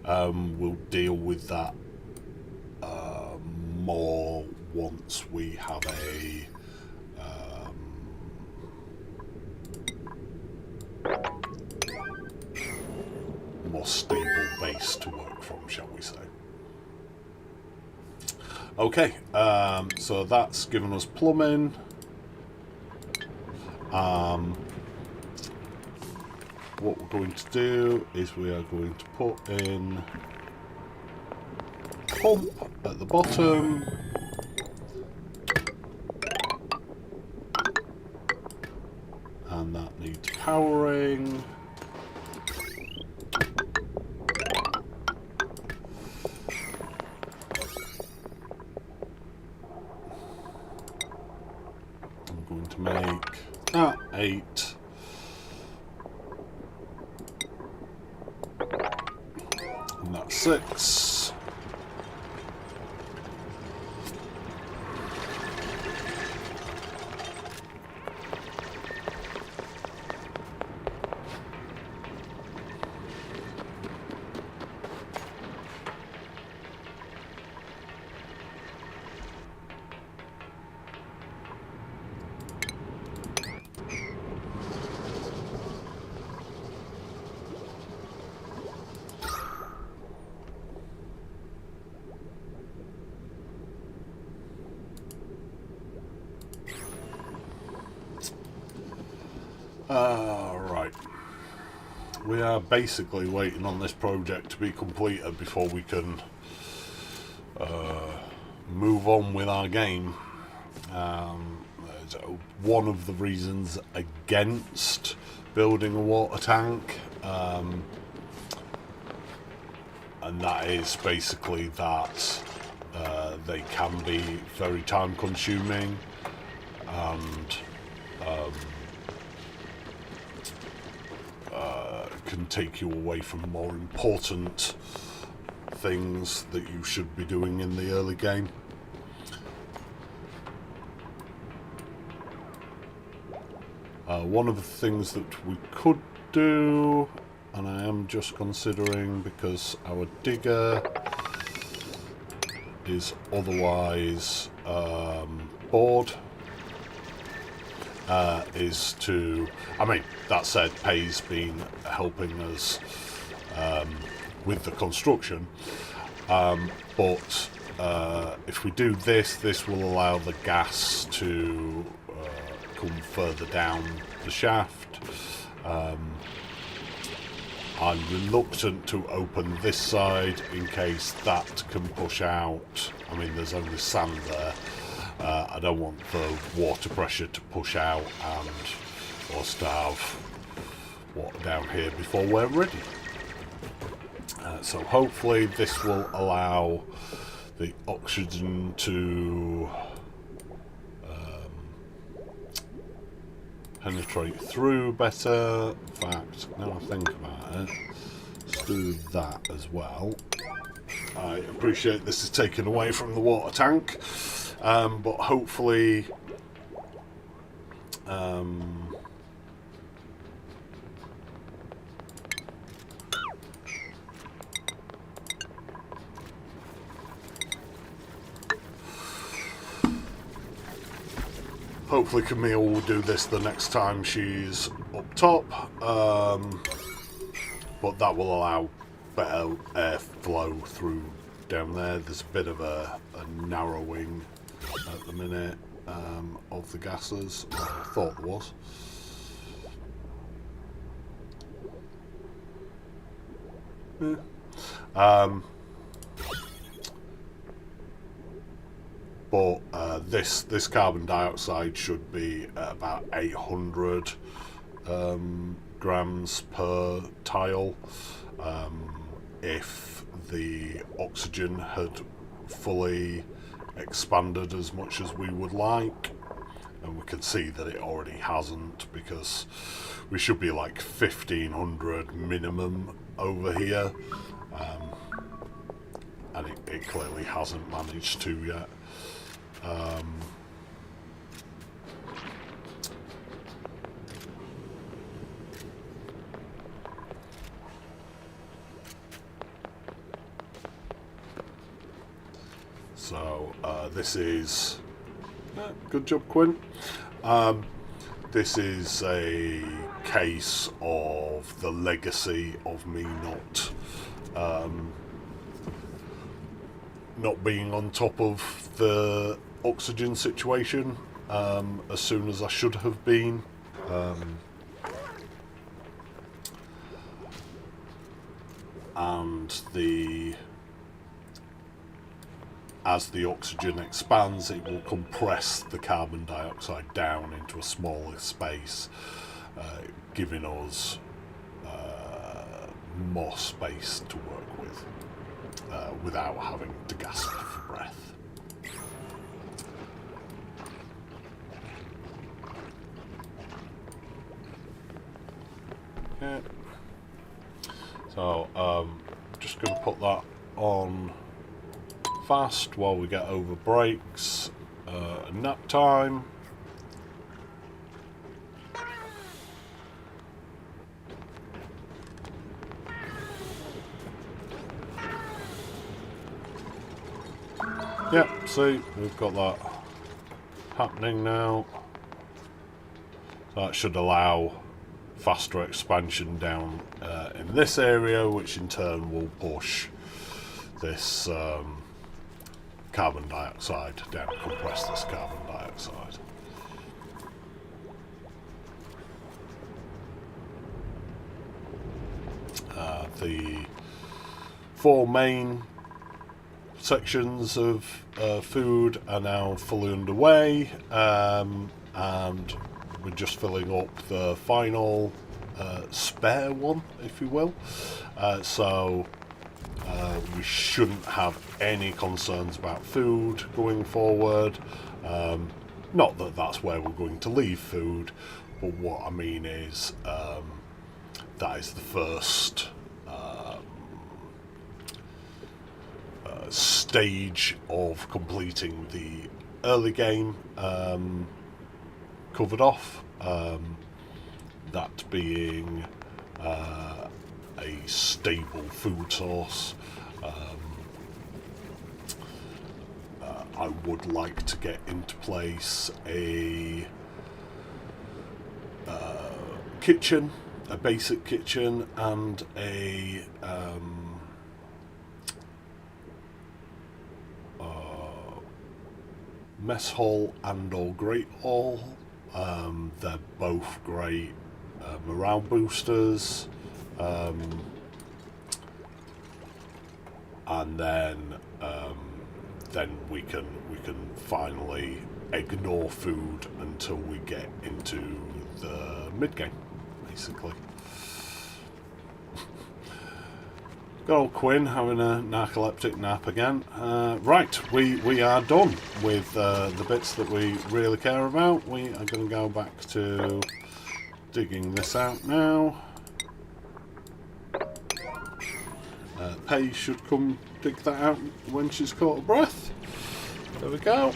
Speaker 1: We'll deal with that more once we have a more stable base to work from, shall we say. Okay, so that's given us plumbing. What we're going to do is we are going to put in pump at the bottom. And that needs powering. I'm going to make that 8. And that's 6. Right. We are basically waiting on this project to be completed before we can move on with our game. One of the reasons against building a water tank, and that is basically that they can be very time consuming and can take you away from more important things that you should be doing in the early game. One of the things that we could do, and I am just considering because our digger is otherwise bored, is to, I mean, that said, Pay's been helping us with the construction, but if we do this, this will allow the gas to come further down the shaft. I'm reluctant to open this side in case that can push out. I mean, there's only sand there. I don't want the water pressure to push out and us to have water down here before we're ready. So hopefully this will allow the oxygen to penetrate through better. In fact, now I think about it, let's do that as well. I appreciate this is taken away from the water tank, but hopefully hopefully Camille will do this the next time she's up top, but that will allow better airflow through down there. There's a bit of a narrowing at the minute of the gases. Well, I thought there was. Yeah. But this carbon dioxide should be at about 800 grams per tile. If the oxygen had fully expanded as much as we would like, and we can see that it already hasn't, because we should be like 1500 minimum over here, and it clearly hasn't managed to yet. So this is good job, Quinn. This is a case of the legacy of me not being on top of the oxygen situation as soon as I should have been. And as the oxygen expands, it will compress the carbon dioxide down into a smaller space, giving us more space to work with without having to gasp for breath. Okay. So just going to put that on fast while we get over breaks and nap time. Yep, see, we've got that happening now. So that should allow faster expansion down in this area, which in turn will push this carbon dioxide down, compress this carbon dioxide. The 4 main sections of food are now fully underway, and we're just filling up the final spare one, if you will. So we shouldn't have any concerns about food going forward. Not that that's where we're going to leave food, but what I mean is that is the first stage of completing the early game covered off, that being a stable food source. I would like to get into place a kitchen, a basic kitchen, and a mess hall and or great hall. They're both great morale boosters, and then we can finally ignore food until we get into the mid game, basically. Good old Quinn having a narcoleptic nap again. Right, we are done with the bits that we really care about. We are going to go back to digging this out now. Paige should come dig that out when she's caught her breath. There we go.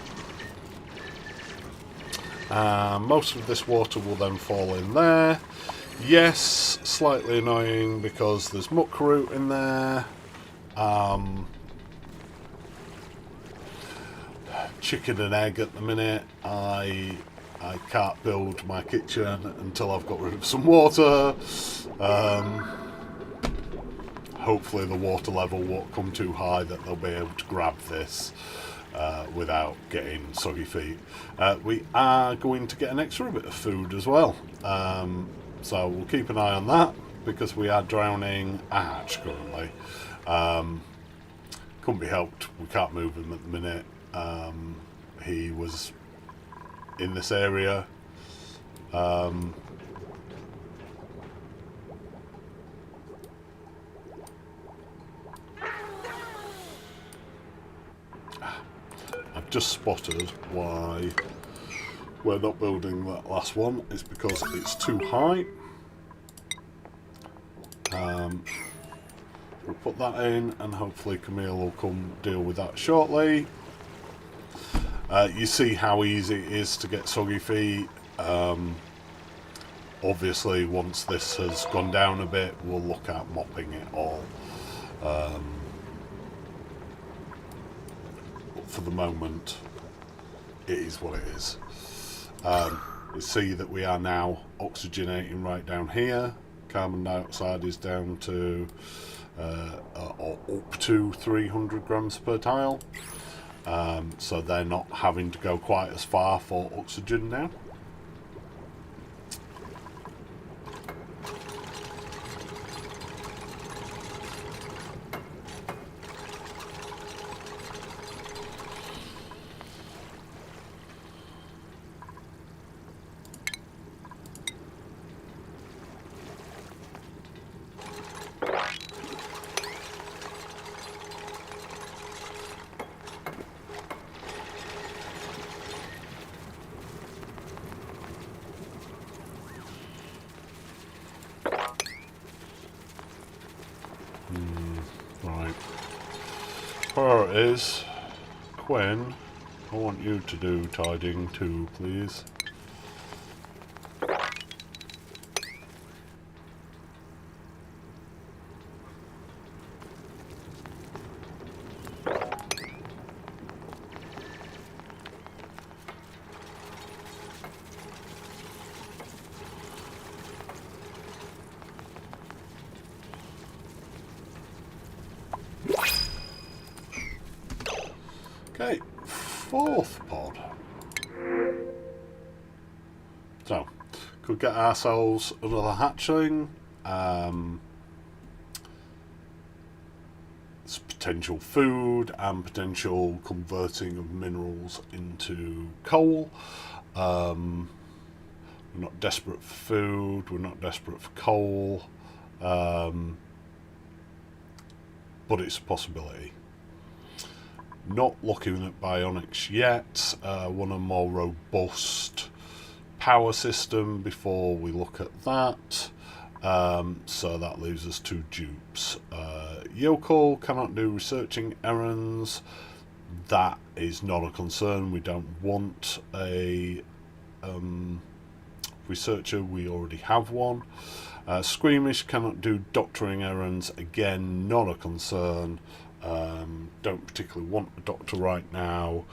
Speaker 1: Most of this water will then fall in there. Yes, slightly annoying because there's muckroot in there. Chicken and egg at the minute. I can't build my kitchen until I've got rid of some water. Hopefully the water level won't come too high that they'll be able to grab this without getting soggy feet. We are going to get an extra bit of food as well. So we'll keep an eye on that because we are drowning a hatch currently. Couldn't be helped. We can't move him at the minute. He was in this area. I've just spotted why we're not building that last one. It's because it's too high. We'll put that in and hopefully Camille will come deal with that shortly. You see how easy it is to get soggy feet. Obviously once this has gone down a bit we'll look at mopping it all. but for the moment it is what it is. You see that we are now oxygenating right down here. Carbon dioxide is down to or up to 300 grams per tile, so they're not having to go quite as far for oxygen now. Right. Priorities. Quinn, I want you to do tidying too, please. Okay, fourth pod. So, could get ourselves another hatchling. It's potential food and potential converting of minerals into coal. We're not desperate for food, we're not desperate for coal, but it's a possibility. Not looking at bionics yet. Want a more robust power system before we look at that. So that leaves us two dupes. Yokel cannot do researching errands. That is not a concern. We don't want a researcher. We already have one. Squeamish cannot do doctoring errands. Again, not a concern. Don't particularly want a doctor right now,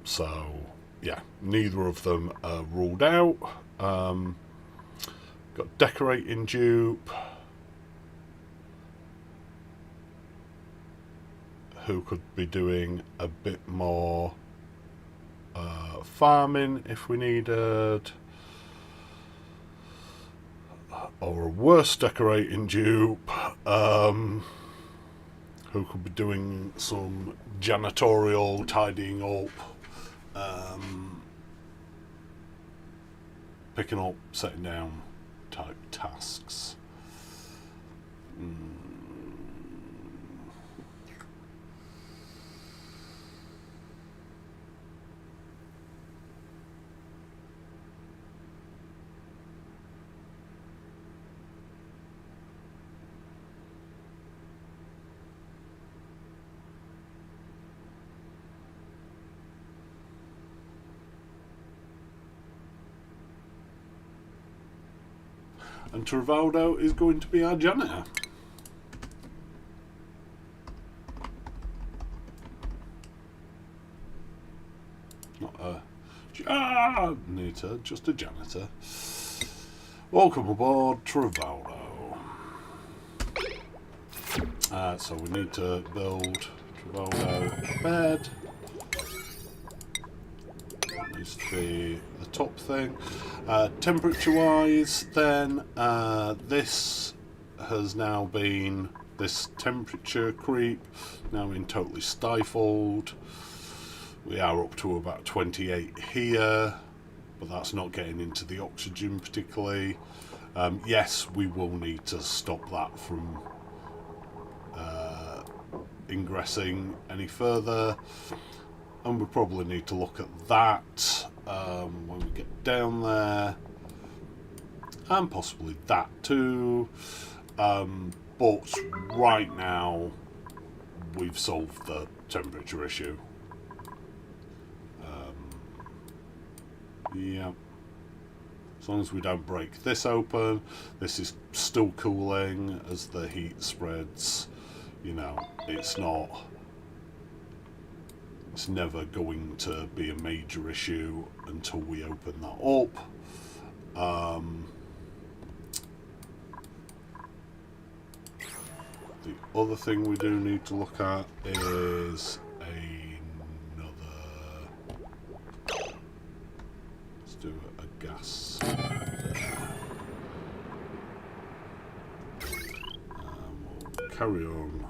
Speaker 1: so yeah, neither of them are ruled out. Got decorating dupe, who could be doing a bit more farming if we needed, or a worse decorating dupe, who could be doing some janitorial tidying up, picking up, setting down type tasks. And Travaldo is going to be our janitor. Not a janitor, just a janitor. Welcome aboard, Travaldo. So we need to build Travaldo a bed. That needs to be the top thing. Temperature wise, then this has now been, this temperature creep now been totally stifled. We are up to about 28 here, but that's not getting into the oxygen particularly. Yes, we will need to stop that from ingressing any further, and we probably need to look at that when we get down there, and possibly that too, but right now we've solved the temperature issue. Yeah, as long as we don't break this open. This is still cooling as the heat spreads, you know, it's not it's never going to be a major issue until we open that up. The other thing we do need to look at is another. Let's do a gas there. We'll carry on.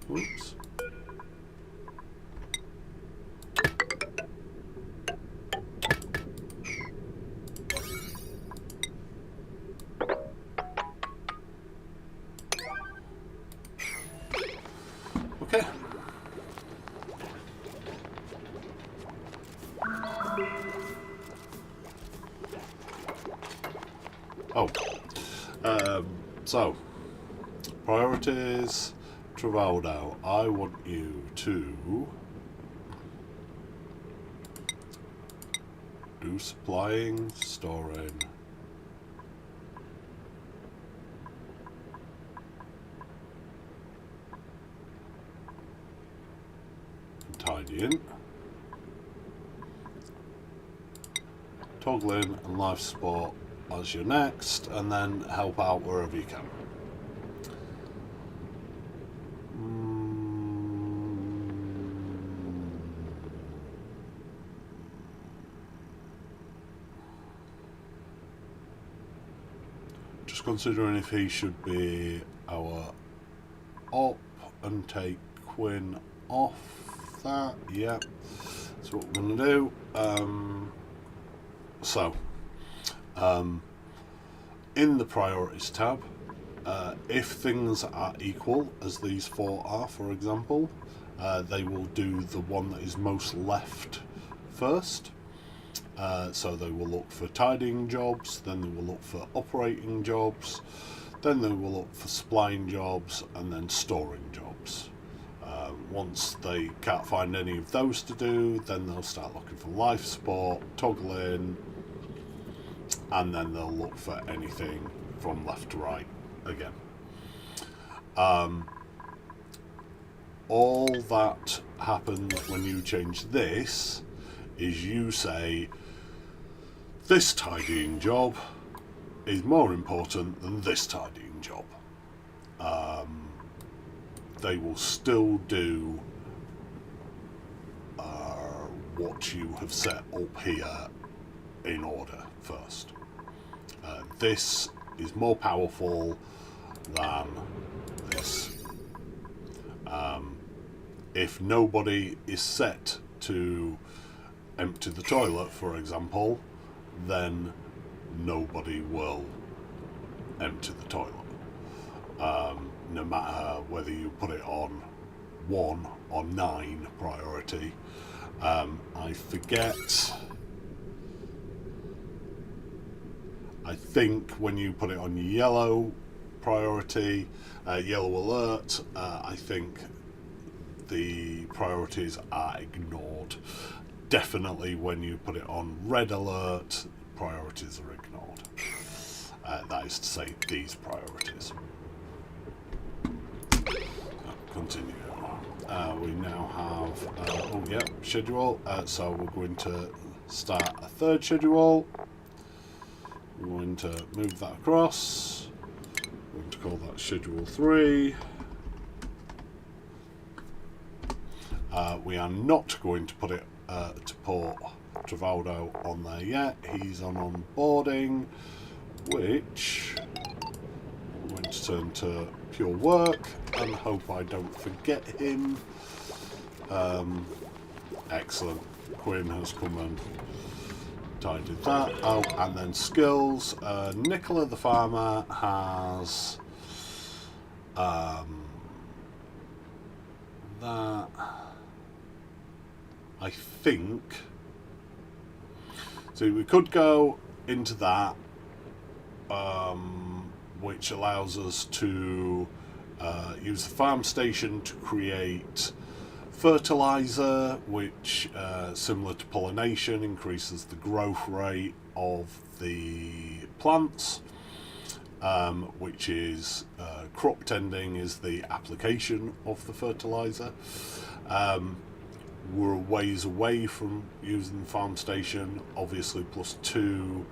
Speaker 1: Oops. Okay. Oh. So, priorities. Travaldo, I want you to do supplying, storing, and tidying, toggling and life support as your next, and then help out wherever you can. Considering if he should be our op and take Quinn off that. Yeah, that's what we're going to do. In the priorities tab, if things are equal, as these four are, for example, they will do the one that is most left first. So they will look for tidying jobs, then they will look for operating jobs, then they will look for supplying jobs, and then storing jobs. Once they can't find any of those to do, then they'll start looking for life support, toggling, and then they'll look for anything from left to right again. All that happens when you change this is you say, this tidying job is more important than this tidying job. They will still do what you have set up here in order first. This is more powerful than this. If nobody is set to empty the toilet, for example, then nobody will empty the toilet. No matter whether you put it on 1 or 9 priority. I forget. I think when you put it on yellow priority, yellow alert, I think the priorities are ignored. Definitely when you put it on red alert, priorities are ignored. That is to say, these priorities. Continue. We now have, schedule. So we're going to start a third schedule. We're going to move that across. We're going to call that schedule 3. We are not going to put it to put Travaldo on there yet. He's on onboarding, which I'm going to turn to pure work and hope I don't forget him. Excellent. Quinn has come and tidied that. Oh, and then skills. Nicola the farmer has that. I think. So we could go into that, which allows us to use the farm station to create fertilizer, which, similar to pollination, increases the growth rate of the plants, which is crop tending is the application of the fertilizer. we're a ways away from using the farm station. Obviously, +2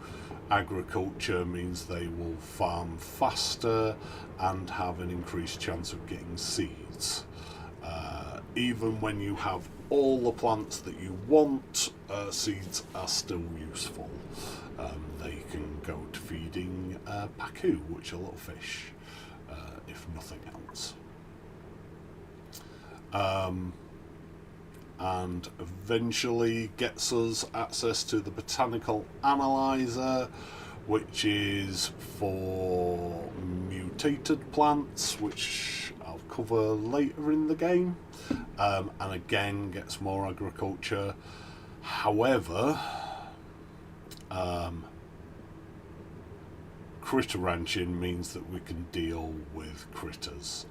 Speaker 1: agriculture means they will farm faster and have an increased chance of getting seeds. Even when you have all the plants that you want, seeds are still useful. They can go to feeding pacu, which are little fish, if nothing else. And eventually gets us access to the botanical analyzer, which is for mutated plants, which I'll cover later in the game, and again gets more agriculture. However, critter ranching means that we can deal with critters,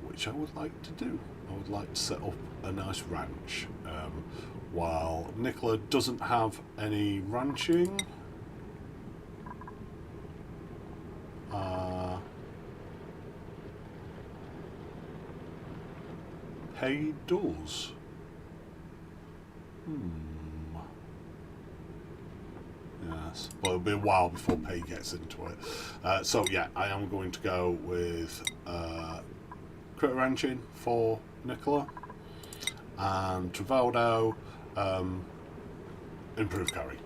Speaker 1: which I would like to do. I would like to set up a nice ranch. While Nicola doesn't have any ranching, Pay does. Yes, but it'll be a while before Pay gets into it. So yeah, I am going to go with critter ranching for Nicola, and Travaldo, improve carry.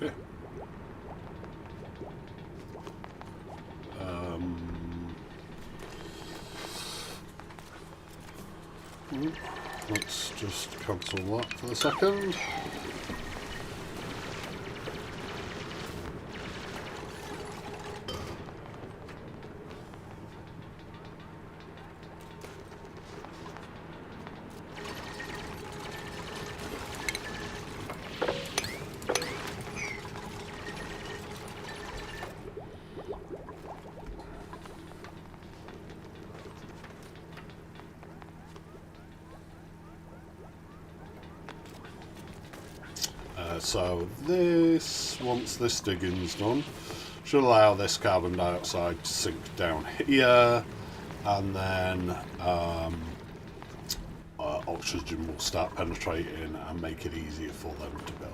Speaker 1: Okay. Let's just cancel that for a second. So this, once this digging's done, should allow this carbon dioxide to sink down here, and then oxygen will start penetrating and make it easier for them to build.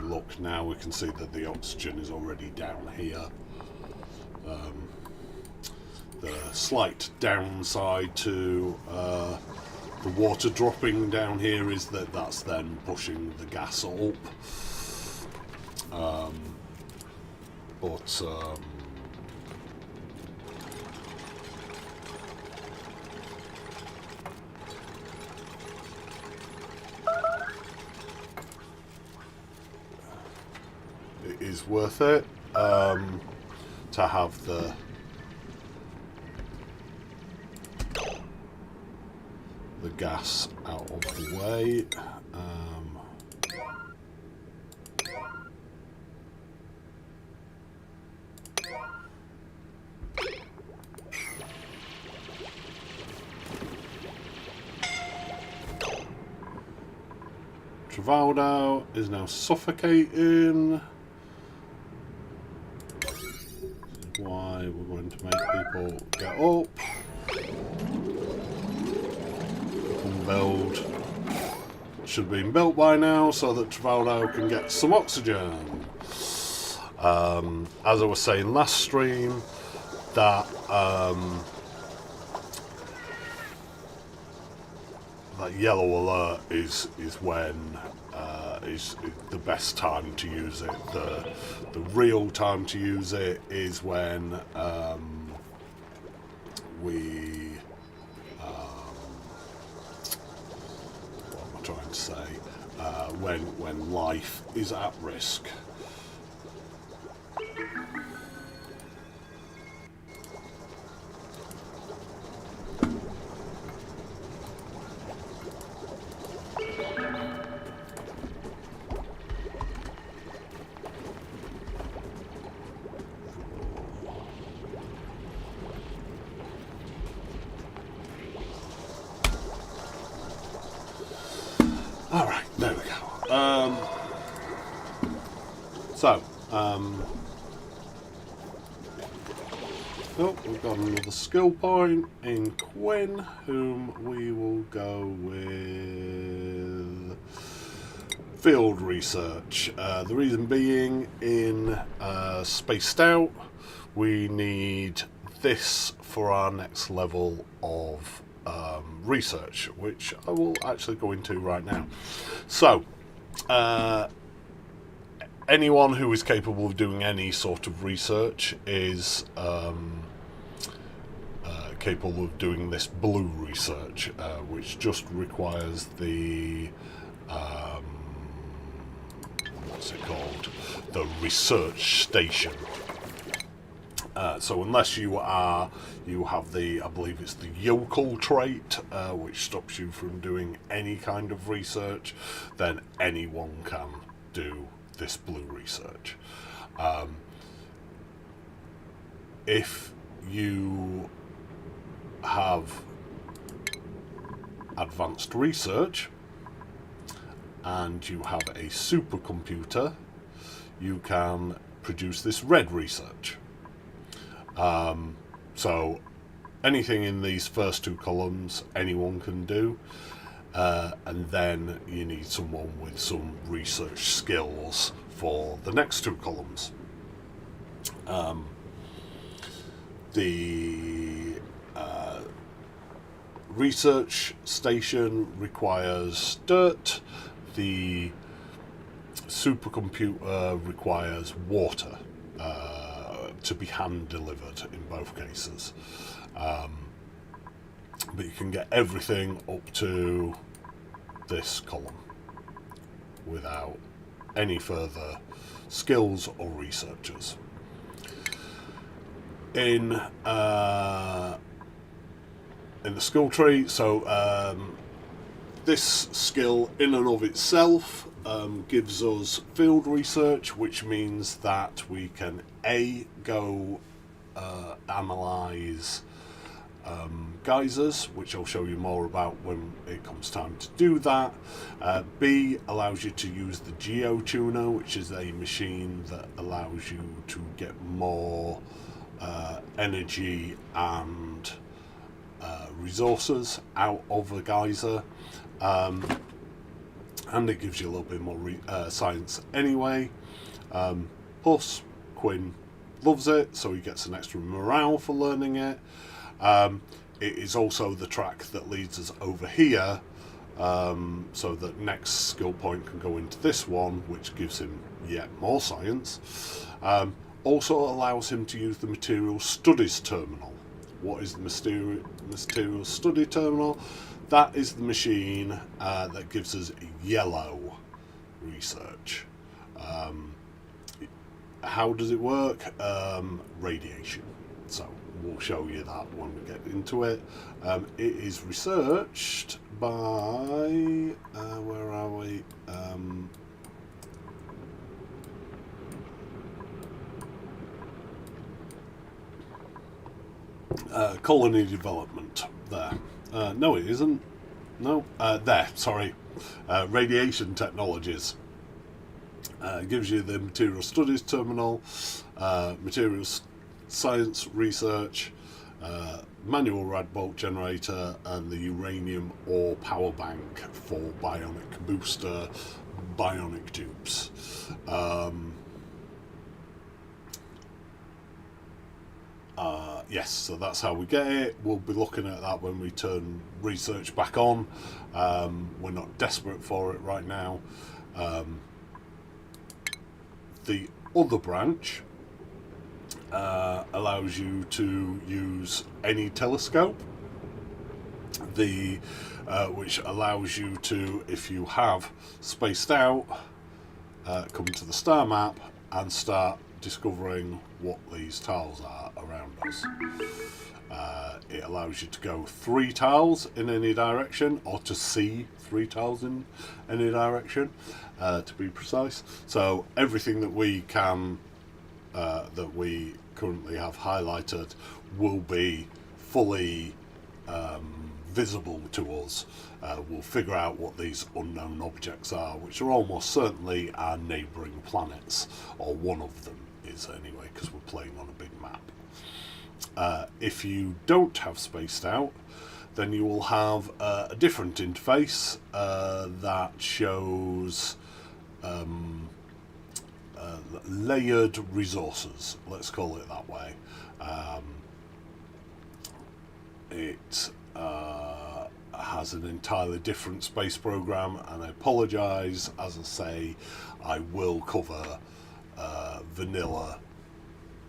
Speaker 1: Look now, we can see that the oxygen is already down here. The slight downside to the water dropping down here is that that's then pushing the gas up. It is worth it to have the gas out of the way. Travaldo is now suffocating. Why we're going to make people get up and build should have been built by now so that Trafalgar can get some oxygen. As I was saying last stream, that that yellow alert is when is the best time to use it. The real time to use it is when what am I trying to say? When life is at risk. Alright, there we go. Oh, we've got another skill point in Quinn, whom we will go with field research. The reason being, in Spaced Out, we need this for our next level of research, which I will actually go into right now. So, anyone who is capable of doing any sort of research is capable of doing this blue research, which just requires the what's it called? The research station. So unless you have the, I believe it's the yokel trait, which stops you from doing any kind of research, then anyone can do this blue research. If you have advanced research and you have a supercomputer, you can produce this red research. So anything in these first two columns anyone can do, and then you need someone with some research skills for the next two columns. The research station requires dirt, the supercomputer requires water to be hand delivered in both cases. But you can get everything up to this column without any further skills or researchers. In the skill tree, so this skill in and of itself gives us field research, which means that we can go analyse geysers, which I'll show you more about when it comes time to do that. B allows you to use the geotuner, which is a machine that allows you to get more energy and resources out of a geyser, and it gives you a little bit more science anyway. Plus, Quinn loves it, so he gets an extra morale for learning it. It is also the track that leads us over here, so that next skill point can go into this one, which gives him yet more science. Also allows him to use the Material Studies Terminal. What is the Material Study Terminal? That is the machine that gives us yellow research. How does it work? Radiation. So we'll show you that when we get into it. It is researched by where are we? Colony development. There. No, it isn't. No, there. Sorry. Radiation technologies. Gives you the Material Studies Terminal, Materials Science Research, manual rad bolt generator, and the uranium ore power bank for bionic booster bionic dupes. Yes, so that's how we get it. We'll be looking at that when we turn research back on. We're not desperate for it right now. The other branch allows you to use any telescope, which allows you to, if you have spaced out, come to the star map and start discovering what these tiles are around us. It allows you to go 3 tiles in any direction, or to see 3 tiles in any direction, to be precise. So everything that we can, that we currently have highlighted, will be fully visible to us. We'll figure out what these unknown objects are, which are almost certainly our neighbouring planets, or one of them is anyway, because we're playing on a big map. If you don't have spaced out, then you will have a different interface that shows layered resources, let's call it that way. It has an entirely different space program, and I apologise, as I say, I will cover vanilla,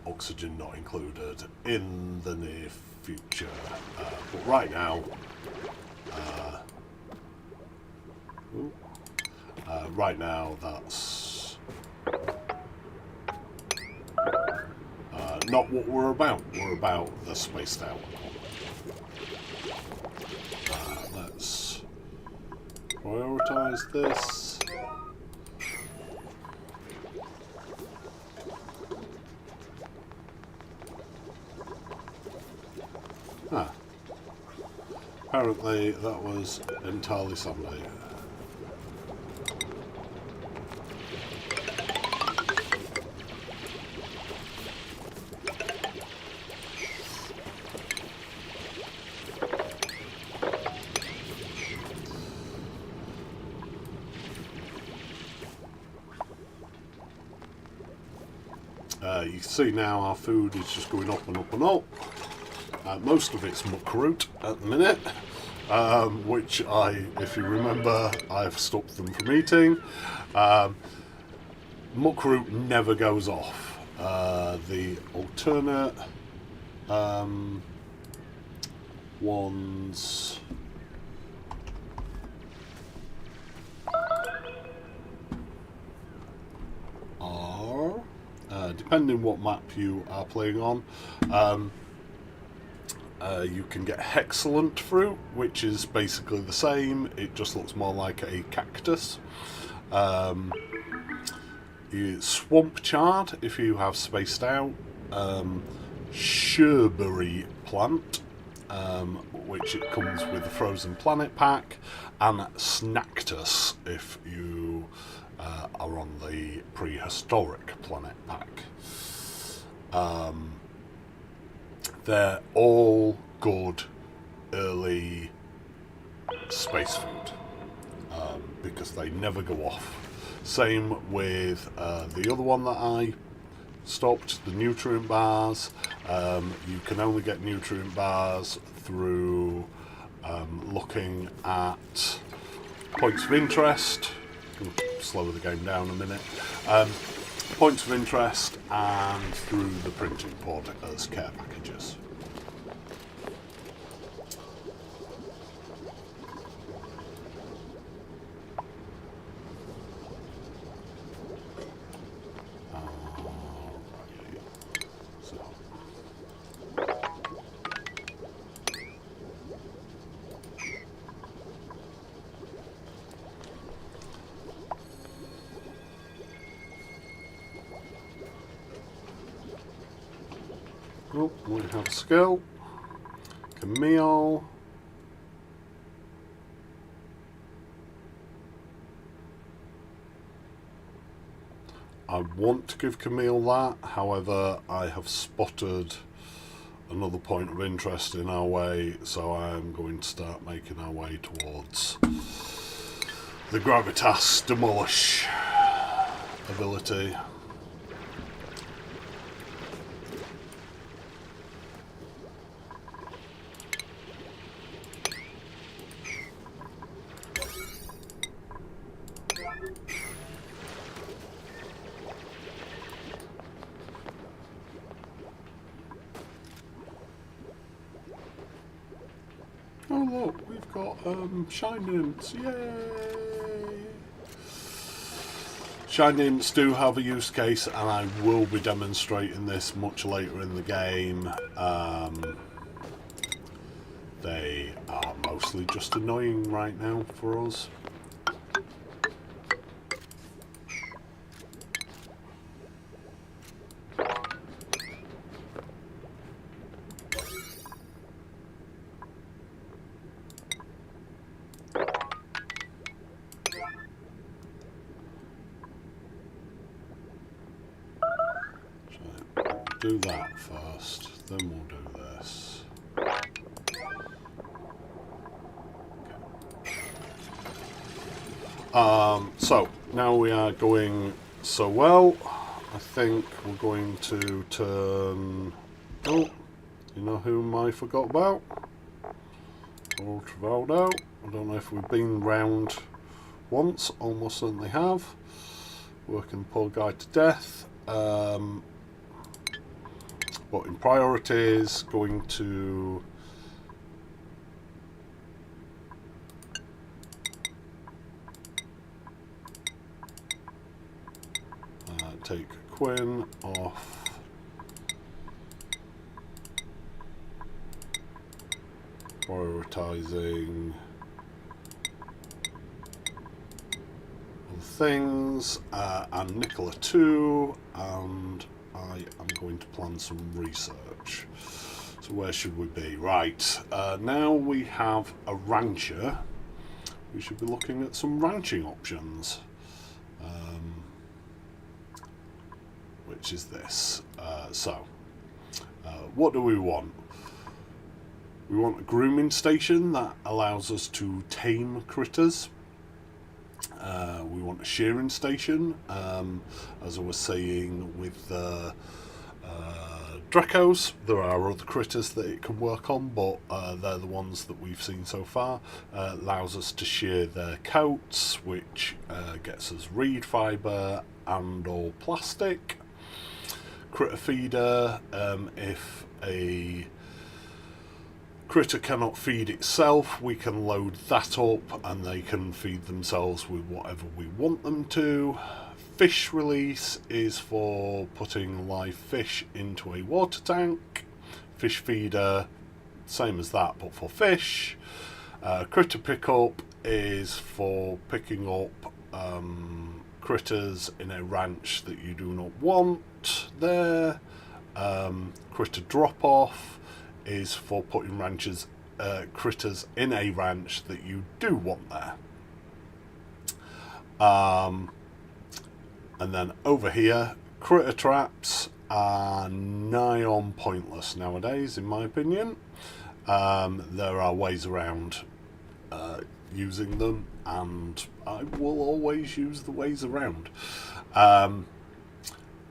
Speaker 1: oxygen not included, in the near future, but right now that's not what we're about. We're about the spaced out. Let's prioritise this. Apparently that was entirely Sunday. You can see now our food is just going up and up and up. Most of it's muckroot at the minute, which if you remember, I've stopped them from eating. Muckroot never goes off. The alternate ones are, depending what map you are playing on, you can get hexalent fruit, which is basically the same, it just looks more like a cactus. Swamp chard, if you have spaced out. Sherberry plant, which it comes with the Frozen Planet pack, and Snacktus if you are on the Prehistoric Planet pack. They're all good early space food, because they never go off. Same with the other one that I stopped, the nutrient bars. You can only get nutrient bars through looking at points of interest. Slow the game down a minute. Points of interest, and through the printing pod as care packages. Oh, we have skill. Camille. I want to give Camille that, however, I have spotted another point of interest in our way, so I'm going to start making our way towards the Gravitas Demolish ability. Oh look, we've got Shine Imps, yay! Shine Imps do have a use case, and I will be demonstrating this much later in the game. They are mostly just annoying right now for us. Do that first, then we'll do this. So now we are going so well. I think we're going to turn. Oh, you know whom I forgot about? Ultravaldo. I don't know if we've been round once. Almost certainly have. Working the poor guy to death. But in priorities, going to take Quinn off. Prioritizing other things, and Nicola too, and I am going to plan some research. So where should we be? Right, now we have a rancher. We should be looking at some ranching options. Which is this. What do we want? We want a grooming station that allows us to tame critters. We want a shearing station, as I was saying with the Dracos. There are other critters that it can work on, but they're the ones that we've seen so far. Allows us to shear their coats, which gets us reed fibre and or plastic. Critter feeder, if a critter cannot feed itself, we can load that up and they can feed themselves with whatever we want them to. Fish release is for putting live fish into a water tank. Fish feeder, same as that but for fish. Critter pickup is for picking up critters in a ranch that you do not want there. Critter drop off is for putting critters in a ranch that you do want there. And then over here, critter traps are nigh on pointless nowadays, in my opinion. There are ways around using them, and I will always use the ways around.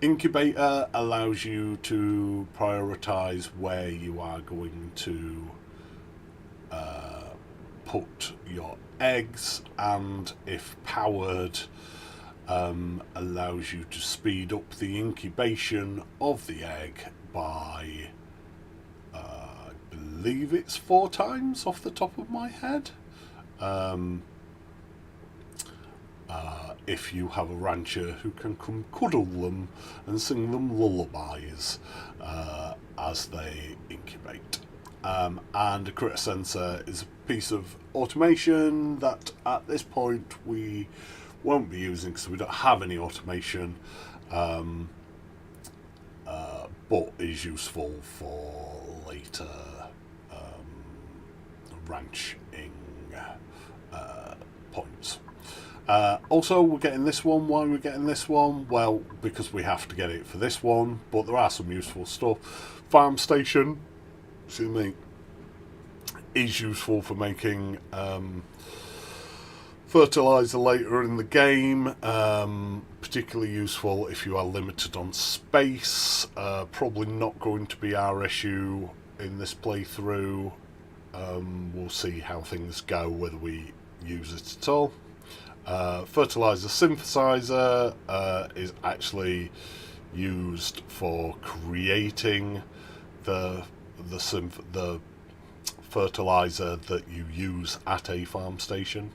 Speaker 1: Incubator allows you to prioritize where you are going to put your eggs, and if powered, allows you to speed up the incubation of the egg by I believe it's 4 times off the top of my head. If you have a rancher who can come cuddle them and sing them lullabies as they incubate. And a critter sensor is a piece of automation that at this point we won't be using because we don't have any automation, but is useful for later ranching points. Also, we're getting this one. Why are we getting this one? Well, because we have to get it for this one, but there are some useful stuff. Farm station excuse me, is useful for making fertilizer later in the game, particularly useful if you are limited on space. Probably not going to be our issue in this playthrough. We'll see how things go, whether we use it at all. Fertilizer synthesizer is actually used for creating the fertilizer that you use at a farm station.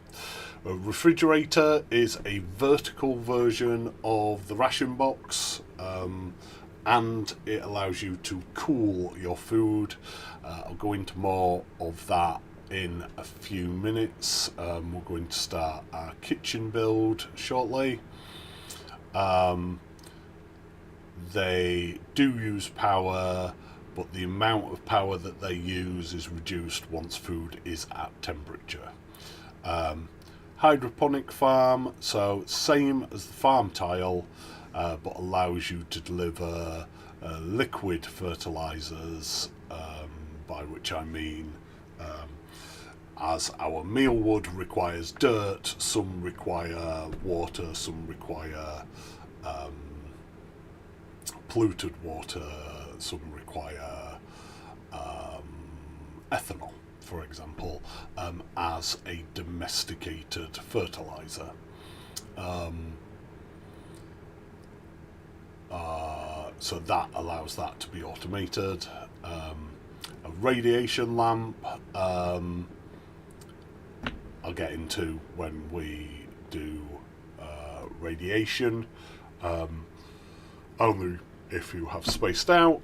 Speaker 1: A refrigerator is a vertical version of the ration box, and it allows you to cool your food. I'll go into more of that in a few minutes. We're going to start our kitchen build shortly. They do use power, but the amount of power that they use is reduced once food is at temperature. Hydroponic farm, so same as the farm tile, but allows you to deliver liquid fertilizers, by which I mean, as our mealwood requires dirt, some require water, some require polluted water, some require ethanol, for example, as a domesticated fertilizer. So that allows that to be automated. A radiation lamp, I'll get into when we do radiation, only if you have spaced out,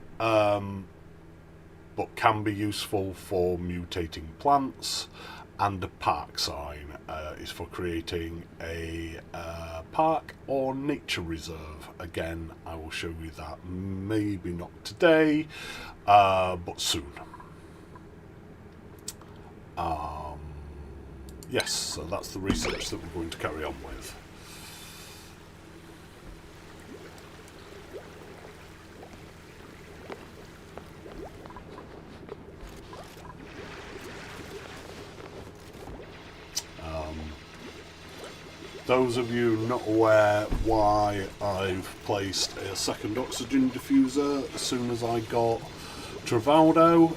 Speaker 1: but can be useful for mutating plants. And a park sign is for creating a park or nature reserve. Again, I will show you that, maybe not today, but soon. Yes, so that's the research that we're going to carry on with. Those of you not aware why I've placed a second oxygen diffuser as soon as I got Travaldo.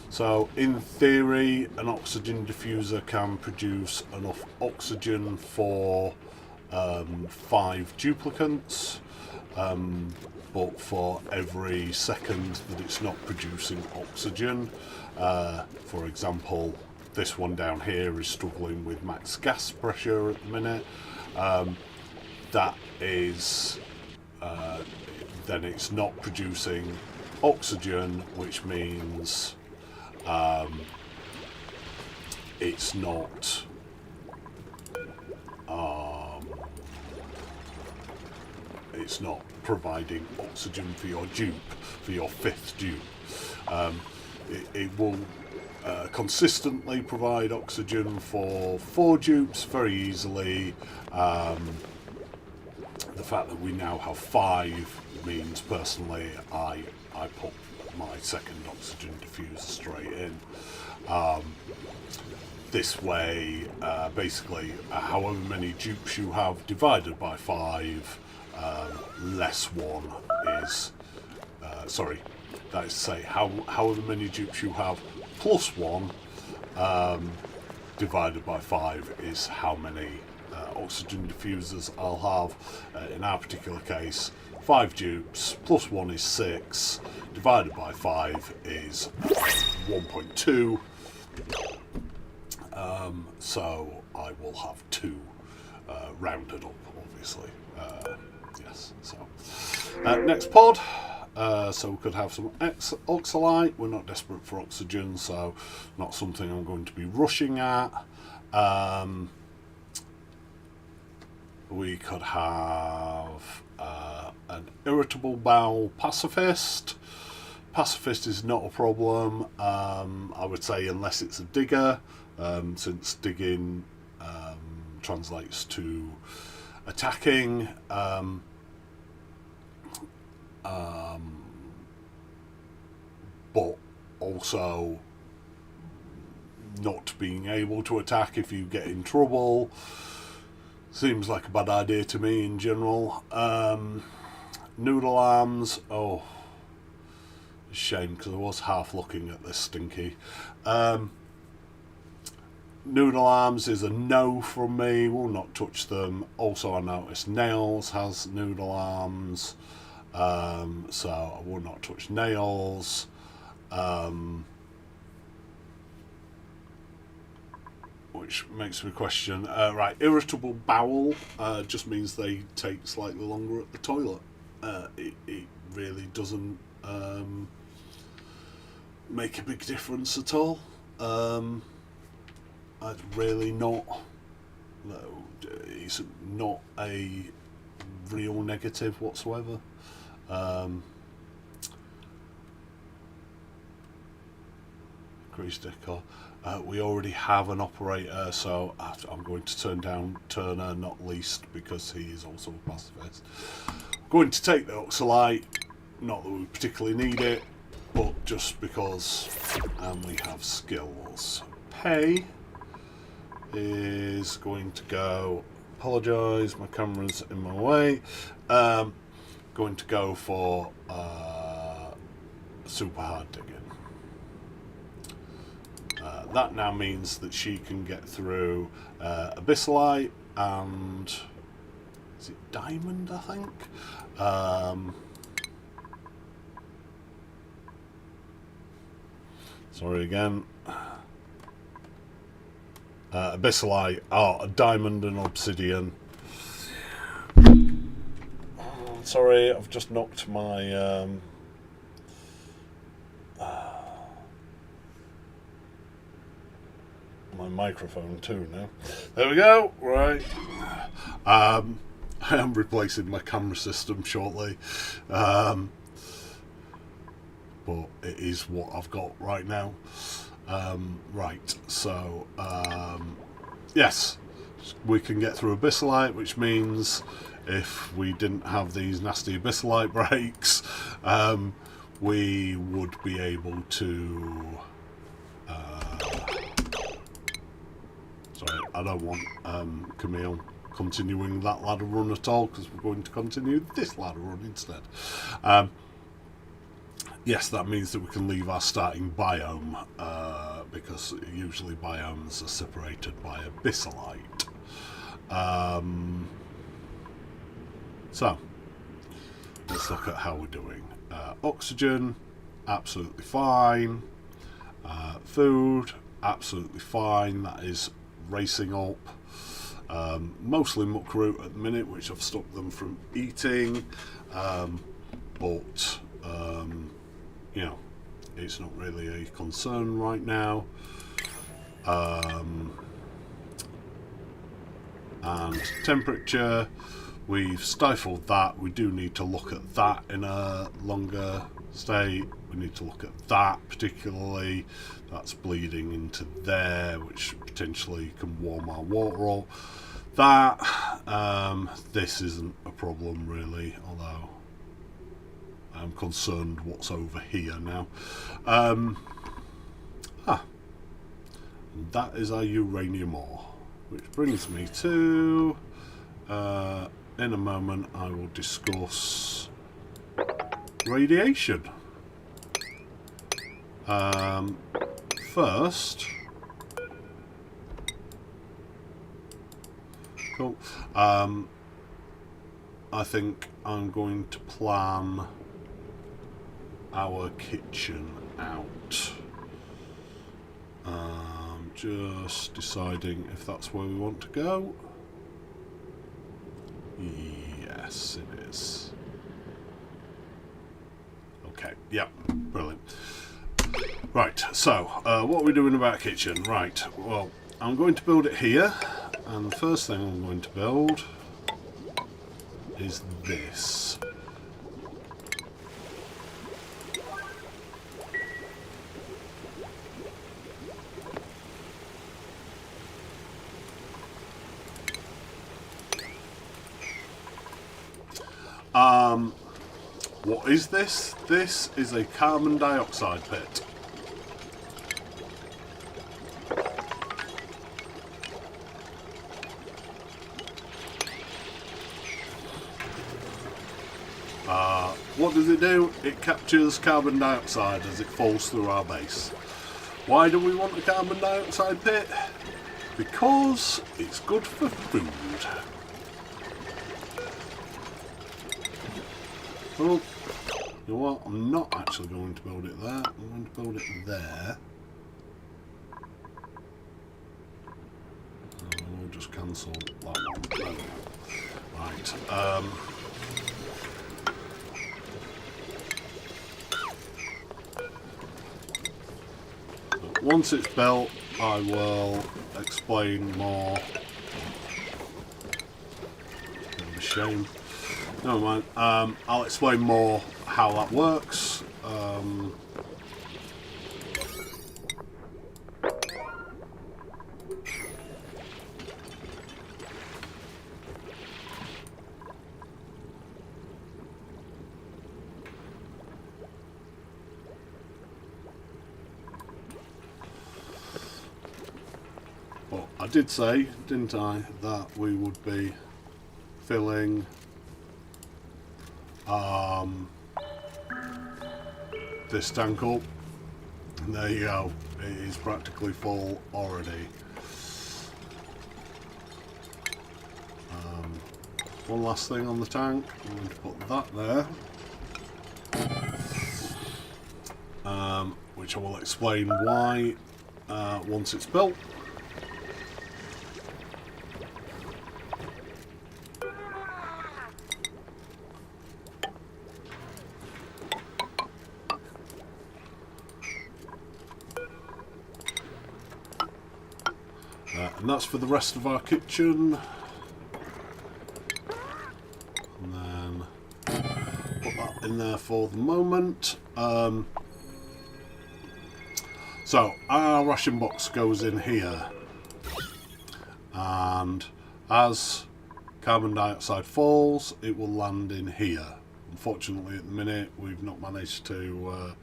Speaker 1: So in theory, an oxygen diffuser can produce enough oxygen for 5 duplicants, but for every second that it's not producing oxygen, for example, this one down here is struggling with max gas pressure at the minute, that is, then it's not producing oxygen, which means it's not providing oxygen for your dupe, for your 5th dupe. It will consistently provide oxygen for 4 dupes very easily. The fact that we now have 5 means, personally, I put my second oxygen diffuser straight in. This way, basically, however many dupes you have divided by 5, less 1 is, sorry, that is to say, however many dupes you have plus 1 divided by 5 is how many oxygen diffusers I'll have. In our particular case, 5 dupes plus 1 is 6, divided by 5 is 1.2, so I will have 2 rounded up, obviously. Yes, so next pod. So we could have some oxalite. We're not desperate for oxygen, so not something I'm going to be rushing at. We could have an irritable bowel pacifist. Pacifist is not a problem, I would say, unless it's a digger, since digging translates to attacking. But Also, not being able to attack if you get in trouble seems like a bad idea to me in general. Noodle arms, oh, shame, because I was half looking at this stinky. Noodle arms is a no from me, will not touch them. Also, I noticed nails has noodle arms, so I will not touch nails. Which makes me question. Right, irritable bowel just means they take slightly longer at the toilet. It really doesn't make a big difference at all. I'd really not. No, it's not a real negative whatsoever. Increased decor. We already have an operator, so I'm going to turn down Turner, not least because he is also a pacifist. Going to take the Oxalite, not that we particularly need it, but just because we have skills. Pay is going to go. Apologise, my camera's in my way. Going to go for super hard digging. That now means that she can get through Abyssalite and is it Diamond, I think? Sorry again. Abyssalite, Diamond and Obsidian. Sorry, I've just knocked my my microphone too now. There we go. Right. I am replacing my camera system shortly, but it is what I've got right now. Right. So yes, we can get through Abyssalite, which means if we didn't have these nasty Abyssalite breaks, we would be able to. Sorry, I don't want Camille continuing that ladder run at all, because we're going to continue this ladder run instead. Yes, that means that we can leave our starting biome, because usually biomes are separated by Abyssalite. So, let's look at how we're doing. Oxygen, absolutely fine. Food, absolutely fine. That is racing up. Mostly muckroot at the minute, which I've stopped them from eating. But you know, it's not really a concern right now. And temperature, we've stifled that. We do need to look at that in a longer state. We need to look at that particularly. That's bleeding into there, which potentially can warm our water up. That, this isn't a problem really, although I'm concerned what's over here now. That is our uranium ore, which brings me to, in a moment I will discuss radiation. First, cool. I think I'm going to plan our kitchen out. Just deciding if that's where we want to go. Yes, it is. Okay, yep, brilliant. Right, so what are we doing about kitchen? Right, well, I'm going to build it here, and the first thing I'm going to build is this. What is this? This is a carbon dioxide pit. what does it do? It captures carbon dioxide as it falls through our base. Why do we want a carbon dioxide pit? Because it's good for food. Well, you know what? I'm not actually going to build it there. I'm going to build it there. We'll just cancel that one. There we go. Right. Once it's built, I will explain more. Bit of a shame. Never mind. I'll explain more how that works. But I did say, didn't I, that we would be filling this tank up, and there you go, it is practically full already. One last thing on the tank, I'm going to put that there, which I will explain why once it's built. And that's for the rest of our kitchen. And then put that in there for the moment. So our ration box goes in here. And as carbon dioxide falls, it will land in here. Unfortunately, at the minute, we've not managed to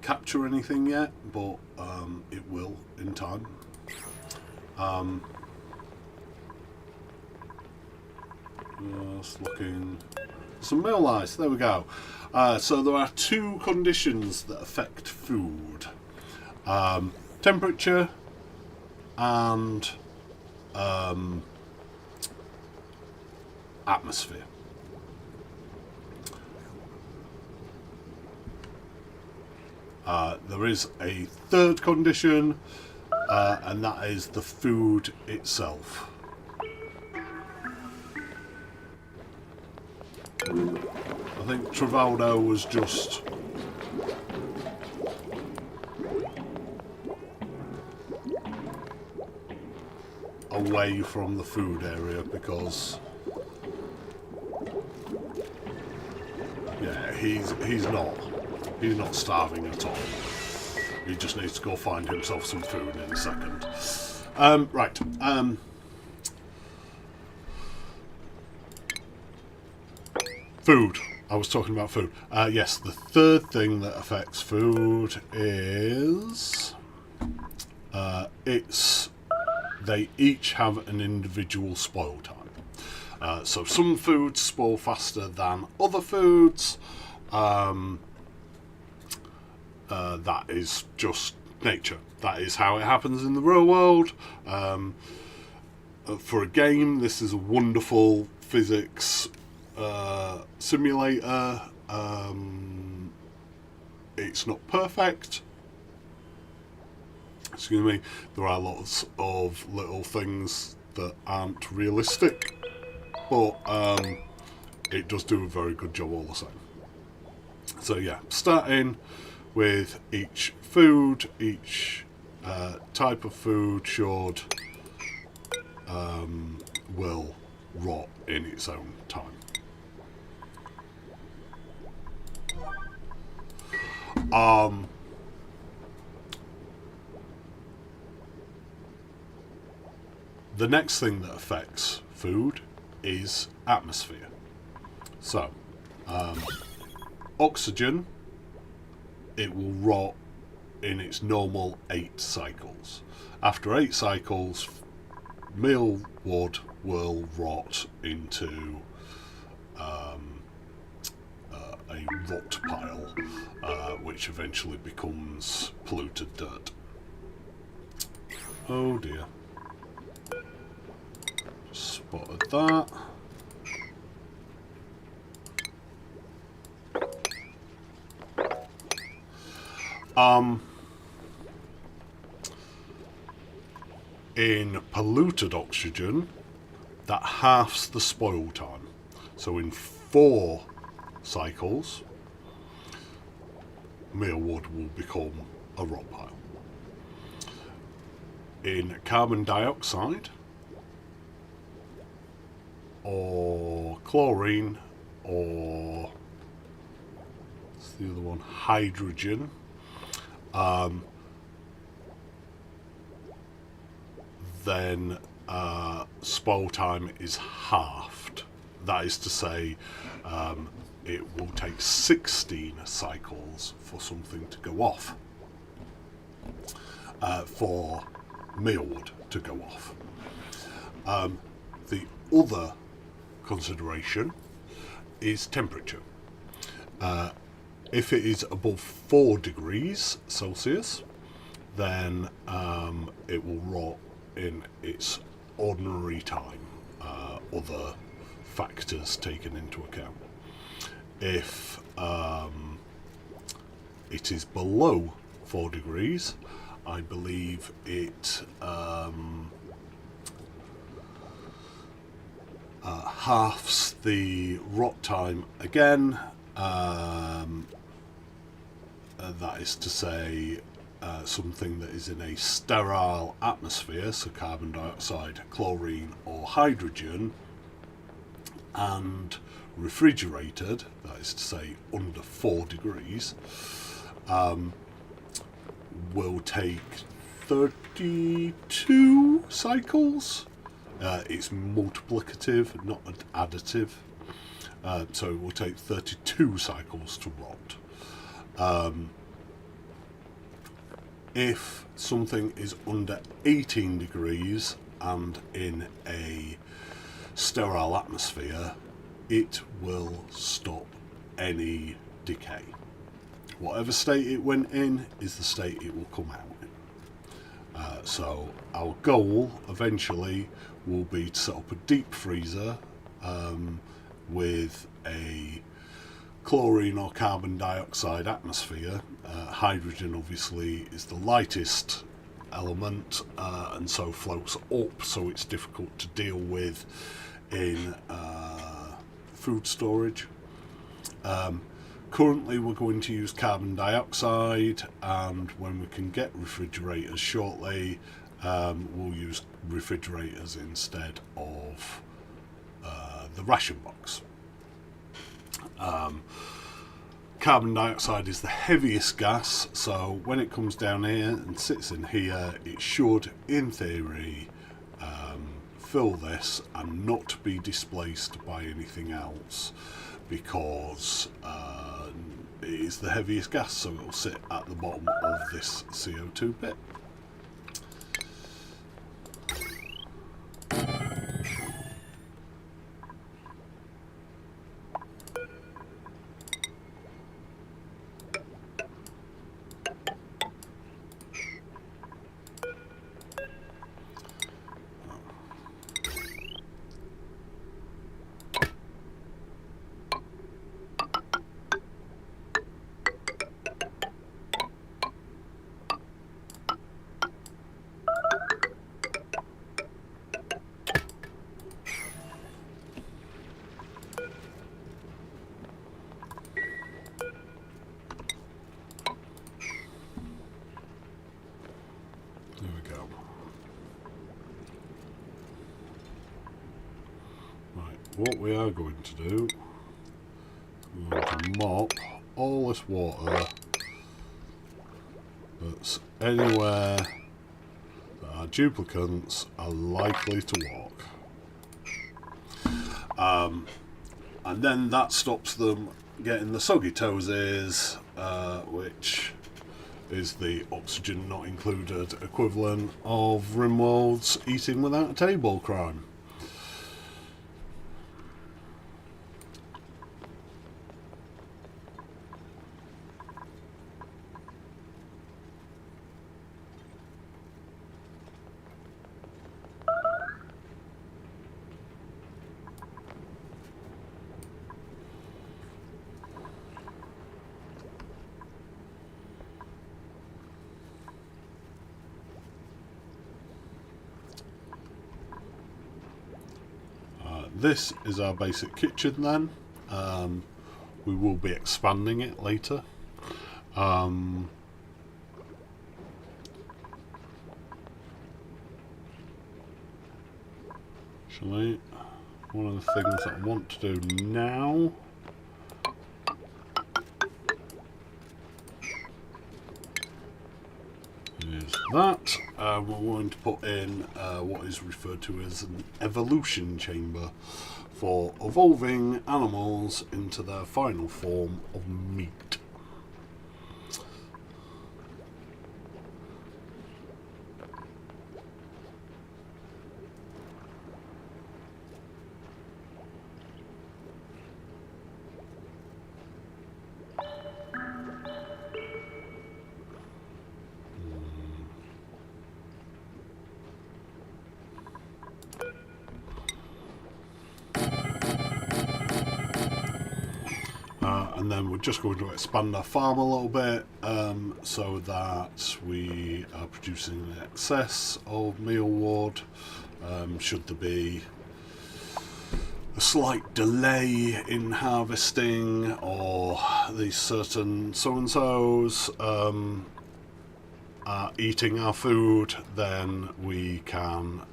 Speaker 1: capture anything yet, but it will in time. Just looking. Some mill ice, there we go. So there are two conditions that affect food. Temperature and atmosphere. There is a third condition, and that is the food itself. I think Travaldo was just away from the food area because yeah, he's not starving at all. He just needs to go find himself some food in a second. Right. Food. I was talking about food. Yes, the third thing that affects food is they each have an individual spoil time. So some foods spoil faster than other foods. That is just nature. That is how it happens in the real world. For a game, this is a wonderful physics simulator. It's not perfect. Excuse me. There are lots of little things that aren't realistic, but it does do a very good job all the same. So yeah, starting with each food, each type of food will rot in its own time. The next thing that affects food is atmosphere. So, oxygen, it will rot in its normal 8 cycles. After 8 cycles, mealwood will rot into a rot pile, which eventually becomes polluted dirt. Oh dear. Spotted that. In polluted oxygen, that halves the spoil time. So in 4 cycles, mealwood will become a rot pile. In carbon dioxide or chlorine or what's the other one? Hydrogen. Then spoil time is halved. That is to say, it will take 16 cycles for something to go off, for mealwood to go off. The other consideration is temperature. If it is above 4 degrees Celsius, then it will rot in its ordinary time, other factors taken into account. If it is below 4 degrees, I believe it halves the rot time again. That is to say, something that is in a sterile atmosphere, so carbon dioxide, chlorine or hydrogen, and refrigerated, that is to say under 4 degrees, will take 32 cycles. It's multiplicative, not additive, so it will take 32 cycles to rot. If something is under 18 degrees and in a sterile atmosphere, it will stop any decay. Whatever state it went in is the state it will come out in. So our goal eventually will be to set up a deep freezer with a chlorine or carbon dioxide atmosphere. Hydrogen obviously is the lightest element, and so floats up, so it's difficult to deal with in food storage. Currently we're going to use carbon dioxide, and when we can get refrigerators shortly, we'll use refrigerators instead of the ration box. Carbon dioxide is the heaviest gas, so when it comes down here and sits in here, it should, in theory, fill this and not be displaced by anything else, because it is the heaviest gas, so it will sit at the bottom of this CO2 pit. What we are going to do, we're going to mop all this water that's anywhere that our duplicants are likely to walk. And then that stops them getting the soggy toesies, which is the oxygen not included equivalent of Rimworld's eating without a table crime. this is our basic kitchen then. We will be expanding it later. Actually, one of the things that I want to do now is that we're going to put in what is referred to as an evolution chamber for evolving animals into their final form of meat. And then we're just going to expand our farm a little bit so that we are producing an excess of mealwood. Should there be a slight delay in harvesting, or these certain so-and-sos are eating our food, then we can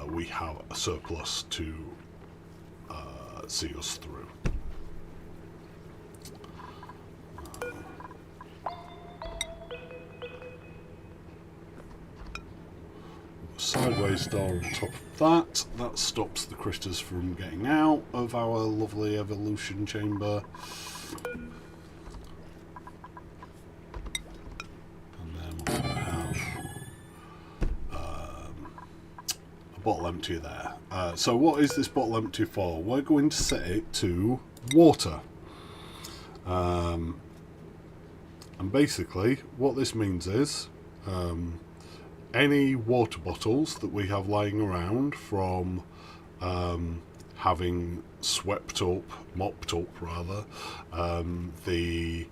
Speaker 1: we have a surplus to see us through. Sideways door on top of that stops the critters from getting out of our lovely evolution chamber. And then we're going to have a bottle empty there. So what is this bottle empty for? We're going to set it to water. And basically what this means is any water bottles that we have lying around from having mopped up rather, the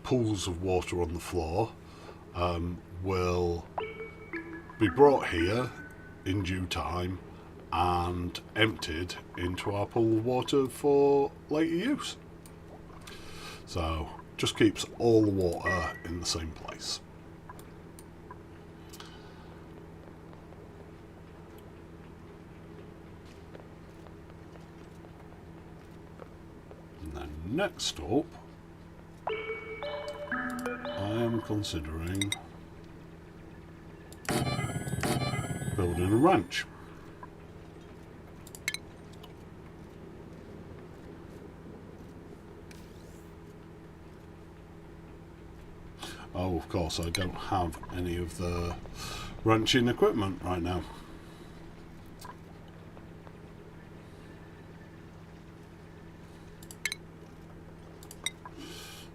Speaker 1: pools of water on the floor will be brought here in due time and emptied into our pool of water for later use. So just keeps all the water in the same place. And then next up, I am considering building a ranch. Oh, of course, I don't have any of the ranching equipment right now.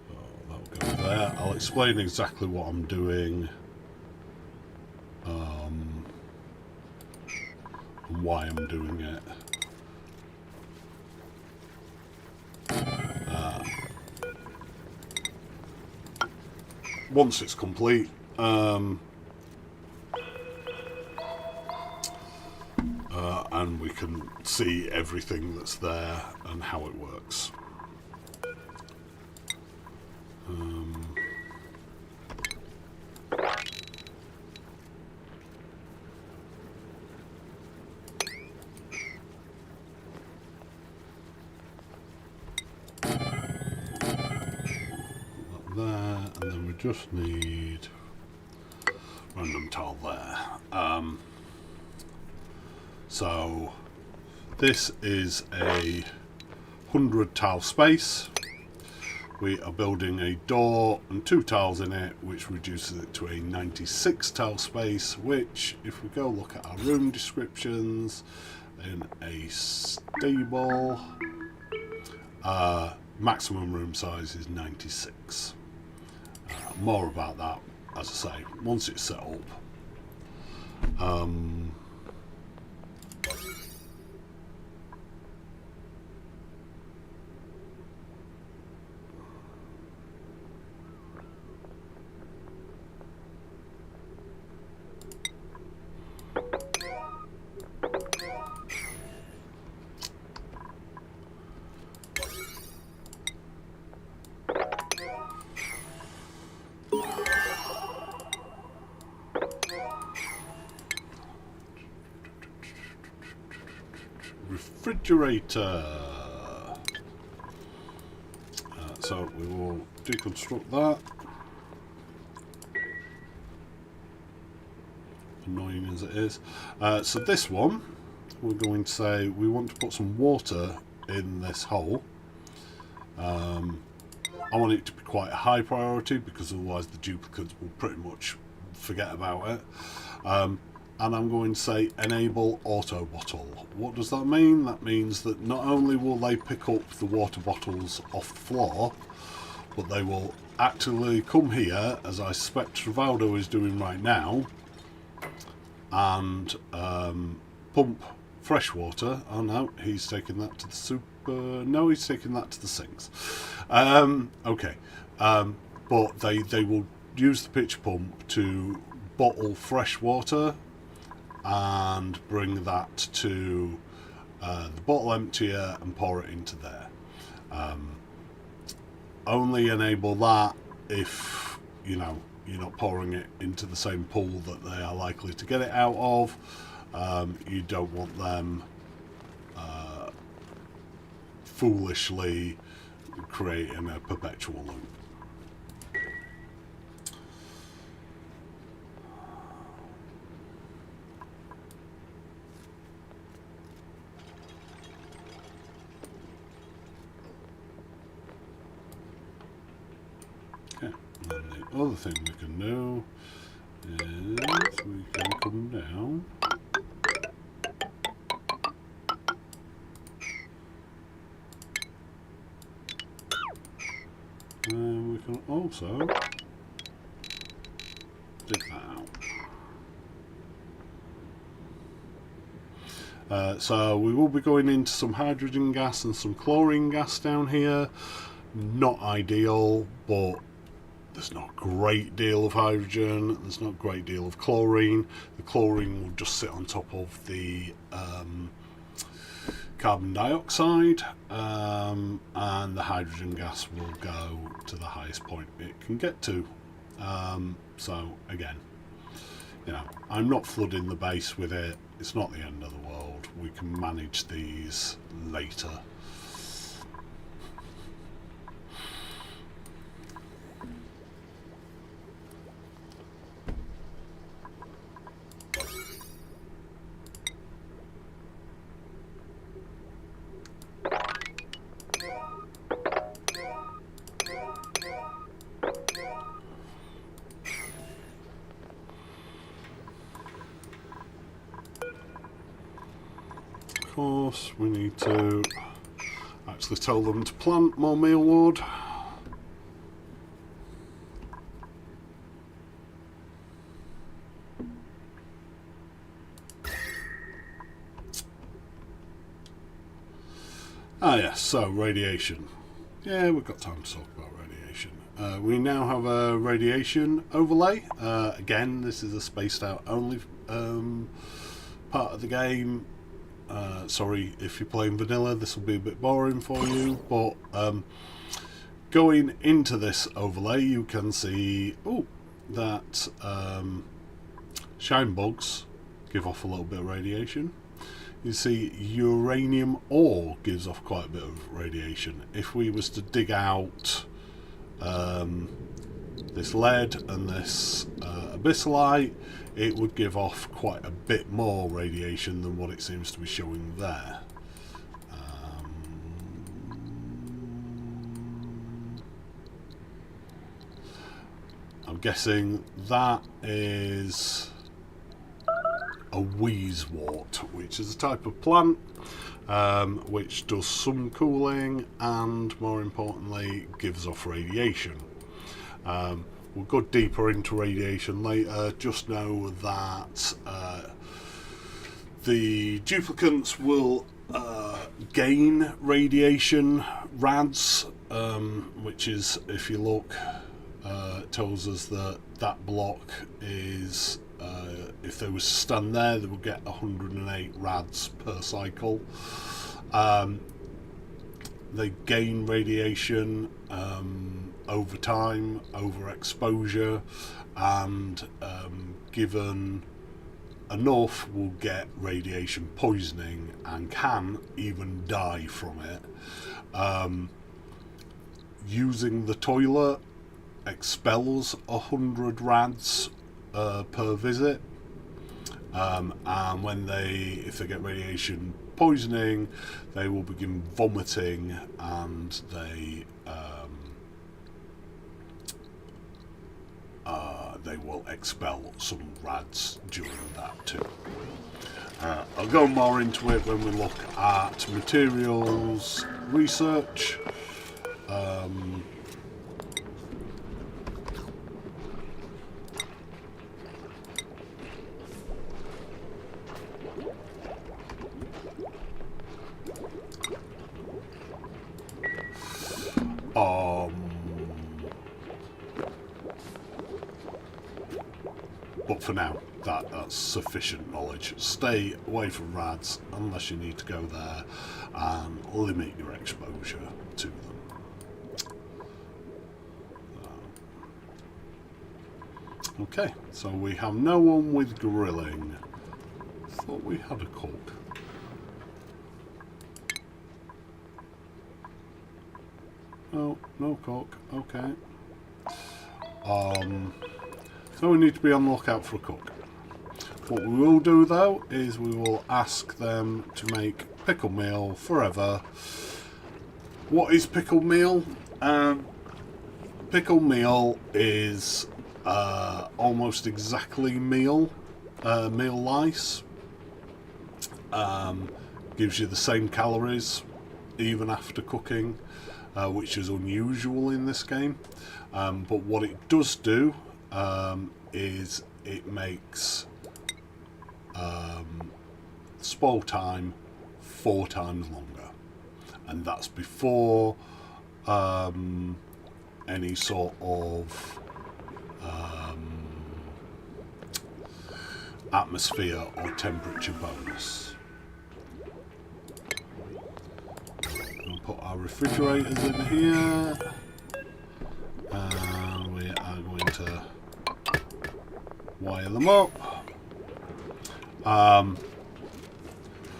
Speaker 1: So that'll go there. I'll explain exactly what I'm doing and why I'm doing it. Once it's complete, and we can see everything that's there and how it works. There, and then we just need random tile there. So this is a 100 tile space. We are building a door and 2 tiles in it, which reduces it to a 96 tile space, which, if we go look at our room descriptions in a stable, maximum room size is 96. More about that, as I say, once it's set up. refrigerator. So we will deconstruct that. Annoying as it is. So this one, we're going to say we want to put some water in this hole. I want it to be quite a high priority because otherwise the duplicates will pretty much forget about it. And I'm going to say enable auto bottle. What does that mean? That means that not only will they pick up the water bottles off the floor, but they will actually come here, as I suspect Trivaldo is doing right now, and pump fresh water. Oh no, he's taking that to the super. No, he's taking that to the sinks. Okay, but they will use the pitch pump to bottle fresh water and bring that to the bottle emptier and pour it into there. Only enable that if you know you're not pouring it into the same pool that they are likely to get it out of. You don't want them foolishly creating a perpetual loop. Okay, and then the other thing we can do is we can come down. And we can also dig that out. So we will be going into some hydrogen gas and some chlorine gas down here. Not ideal, but there's not a great deal of hydrogen, there's not a great deal of chlorine. The chlorine will just sit on top of the carbon dioxide, and the hydrogen gas will go to the highest point it can get to. So again, you know, I'm not flooding the base with it. It's not the end of the world. We can manage these later. Of course, we need to actually tell them to plant more mealwood. Ah yes, so radiation. Yeah, we've got time to talk about radiation. We now have a radiation overlay. Again, this is a spaced out only part of the game. Sorry if you're playing vanilla, this will be a bit boring for you, but going into this overlay you can see that shine bugs give off a little bit of radiation. You see uranium ore gives off quite a bit of radiation. If we was to dig out this lead and this abyssalite, it would give off quite a bit more radiation than what it seems to be showing there. I'm guessing that is a wheezewort, which is a type of plant which does some cooling and, more importantly, gives off radiation. We'll go deeper into radiation later. Just know that the duplicates will gain radiation rads, which is, if you look, tells us that that block is, if they was to stand there, they would get 108 rads per cycle. They gain radiation over time, over exposure, and given enough will get radiation poisoning and can even die from it. Using the toilet expels 100 rads per visit, and if they get radiation poisoning, they will begin vomiting, and they will expel some rads during that too. I'll go more into it when we look at materials research. But for now, that's sufficient knowledge. Stay away from rads unless you need to go there, and limit your exposure to them. Okay, so we have no one with grilling. Thought we had a cook. Oh, no cook. Okay. So we need to be on the lookout for a cook. What we will do though is we will ask them to make pickle meal forever. What is pickle meal? Pickle meal is almost exactly meal lice. Gives you the same calories even after cooking, which is unusual in this game. But what it does do is it makes spoil time 4 times longer, and that's before any sort of atmosphere or temperature bonus. We'll put our refrigerators in here, and we are going to wire them up.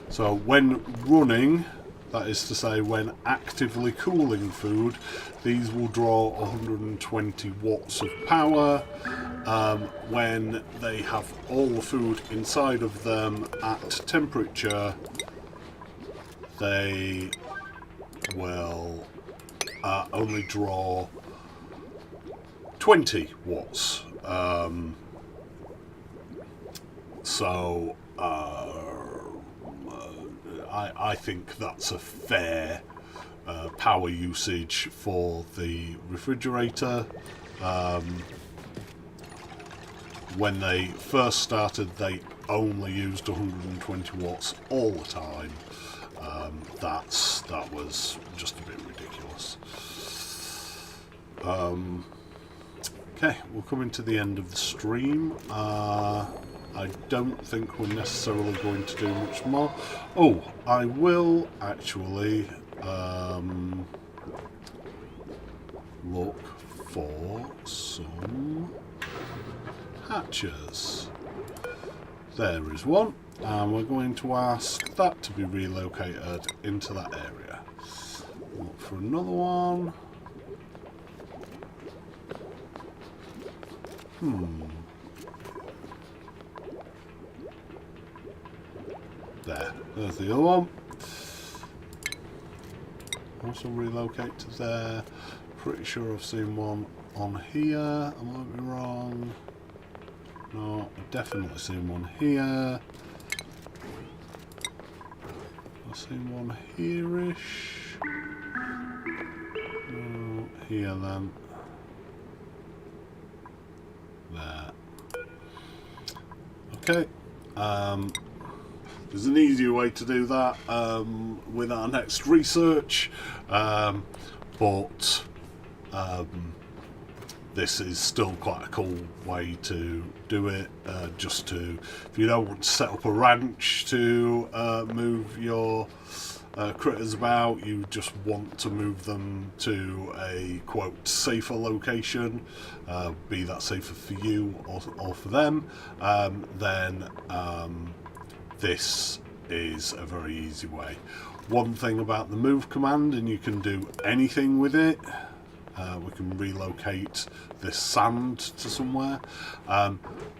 Speaker 1: So when running, that is to say when actively cooling food, these will draw 120 watts of power. When they have all the food inside of them at temperature, they will only draw 20 watts. So I think that's a fair power usage for the refrigerator. When they first started, they only used 120 watts all the time. That was just a bit ridiculous. Okay, we're coming to the end of the stream. I don't think we're necessarily going to do much more. Oh, I will actually look for some hatches. There is one, and we're going to ask that to be relocated into that area. Look for another one. There's the other one. Also relocate to there. Pretty sure I've seen one on here. I might be wrong. No, I've definitely seen one here. I've seen one here-ish. No, here then. There. Okay. There's an easier way to do that with our next research, but this is still quite a cool way to do it. If you don't want to set up a ranch to move your critters about, you just want to move them to a quote safer location, be that safer for you or for them, then this is a very easy way. One thing about the move command, and you can do anything with it, we can relocate this sand to somewhere.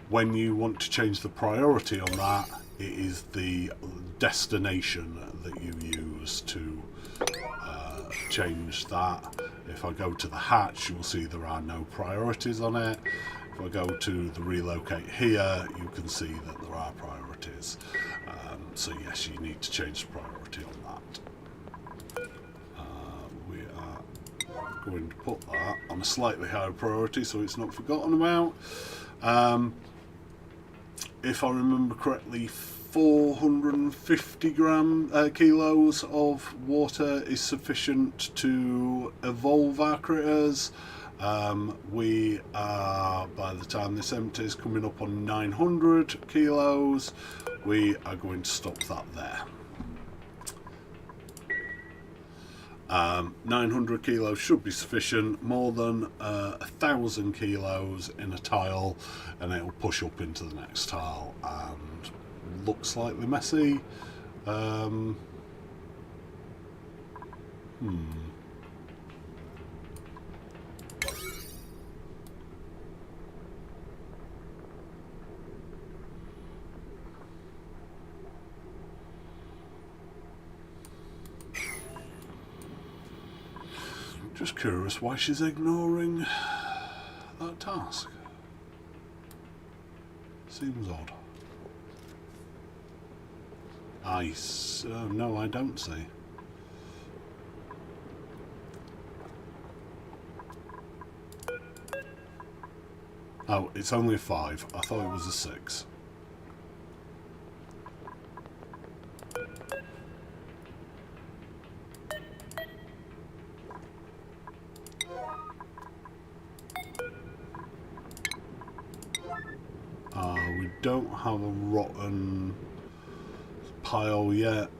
Speaker 1: When you want to change the priority on that, it is the destination that you use to change that. If I go to the hatch, you'll see there are no priorities on it. If I go to the relocate here, you can see that there are priorities. So yes, you need to change the priority on that. We are going to put that on a slightly higher priority so it's not forgotten about. If I remember correctly, 450 kilos of water is sufficient to evolve our critters. We are, by the time this empties, coming up on 900 kilos. We are going to stop that there. 900 kilos should be sufficient. More than 1,000 kilos in a tile and it will push up into the next tile and look slightly messy. Just curious why she's ignoring that task. Seems odd. No, I don't see. Oh, it's only a 5. I thought it was a 6. We don't have a rotten pile yet.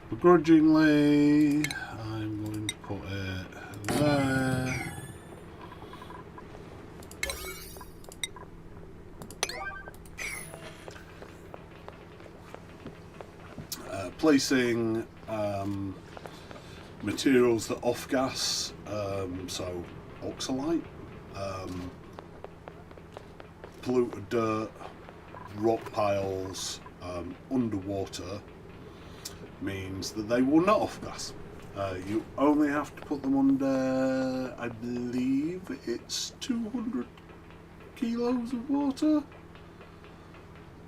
Speaker 1: Begrudgingly, I'm going to put it there. Placing materials that off-gas, so oxalite, polluted dirt, rock piles underwater means that they will not off-gas. You only have to put them under, I believe it's 200 kilos of water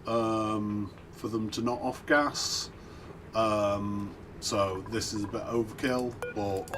Speaker 1: for them to not off-gas. So this is a bit overkill, but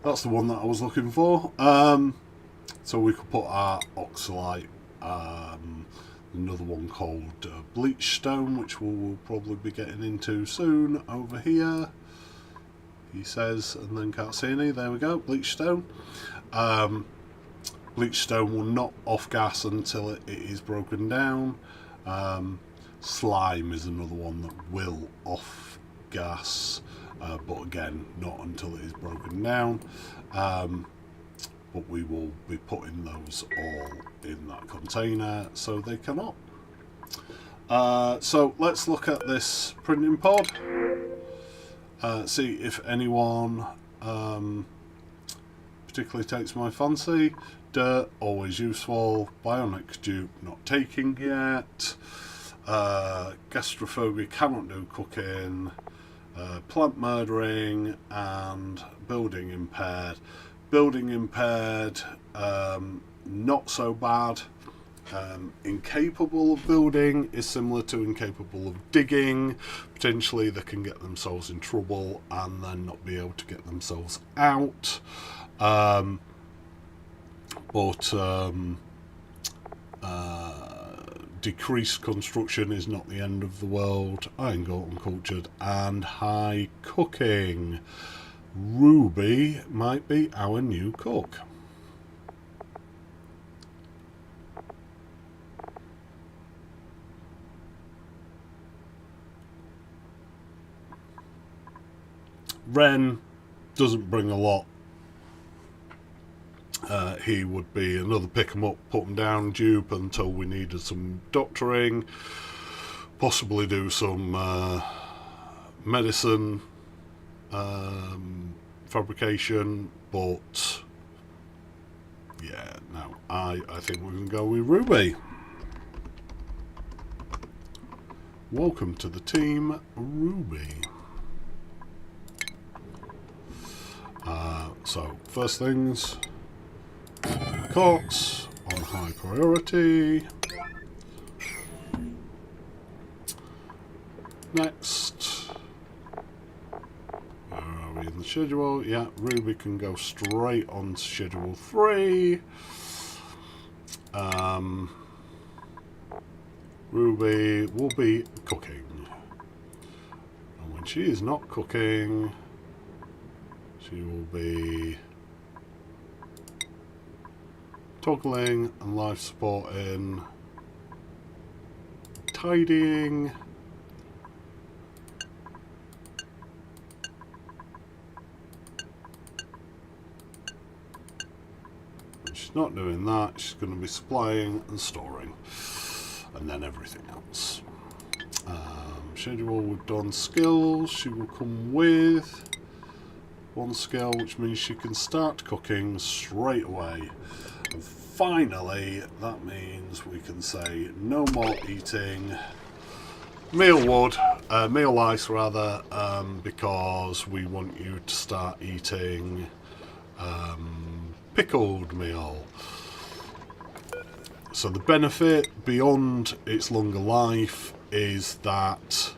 Speaker 1: that's the one that I was looking for. So we could put our oxalite, another one called bleach stone, which we'll probably be getting into soon, over here. He says, and then can't see any. There we go, bleach stone. Bleach stone will not off-gas until it is broken down. Slime is another one that will off-gas. But again, not until it is broken down. But we will be putting those all in that container so they cannot. So let's look at this printing pod. See if anyone particularly takes my fancy. Dirt, always useful. Bionic dupe, not taking yet. Gastrophobia, cannot do cooking. Plant murdering and building impaired. Building impaired, not so bad. Incapable of building is similar to incapable of digging. Potentially they can get themselves in trouble and then not be able to get themselves out. Decreased construction is not the end of the world. Iron Goat Uncultured, and high cooking. Ruby might be our new cook. Ren doesn't bring a lot. He would be another pick 'em up, put 'em down dupe until we needed some doctoring, possibly do some medicine fabrication, but yeah, no, I think we're going to go with Ruby. Welcome to the team, Ruby. So, first things, cooks on high priority. Next, where are we in the schedule? Yeah, Ruby can go straight on to schedule 3. Ruby will be cooking, and when she is not cooking, she will be toggling and life supporting, tidying, when she's not doing that, she's going to be supplying and storing, and then everything else. Schedule, we've done skills. She will come with 1 skill, which means she can start cooking straight away. And finally, that means we can say no more eating meal ice rather, because we want you to start eating pickled meal. So the benefit beyond its longer life is that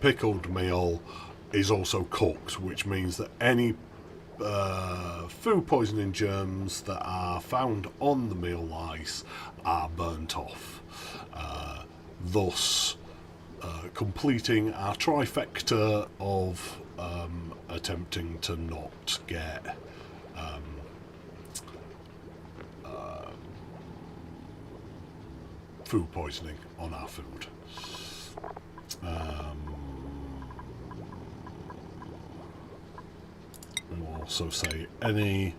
Speaker 1: pickled meal is also cooked, which means that any food poisoning germs that are found on the meal ice are burnt off, thus completing our trifecta of attempting to not get food poisoning on our food. We'll also say any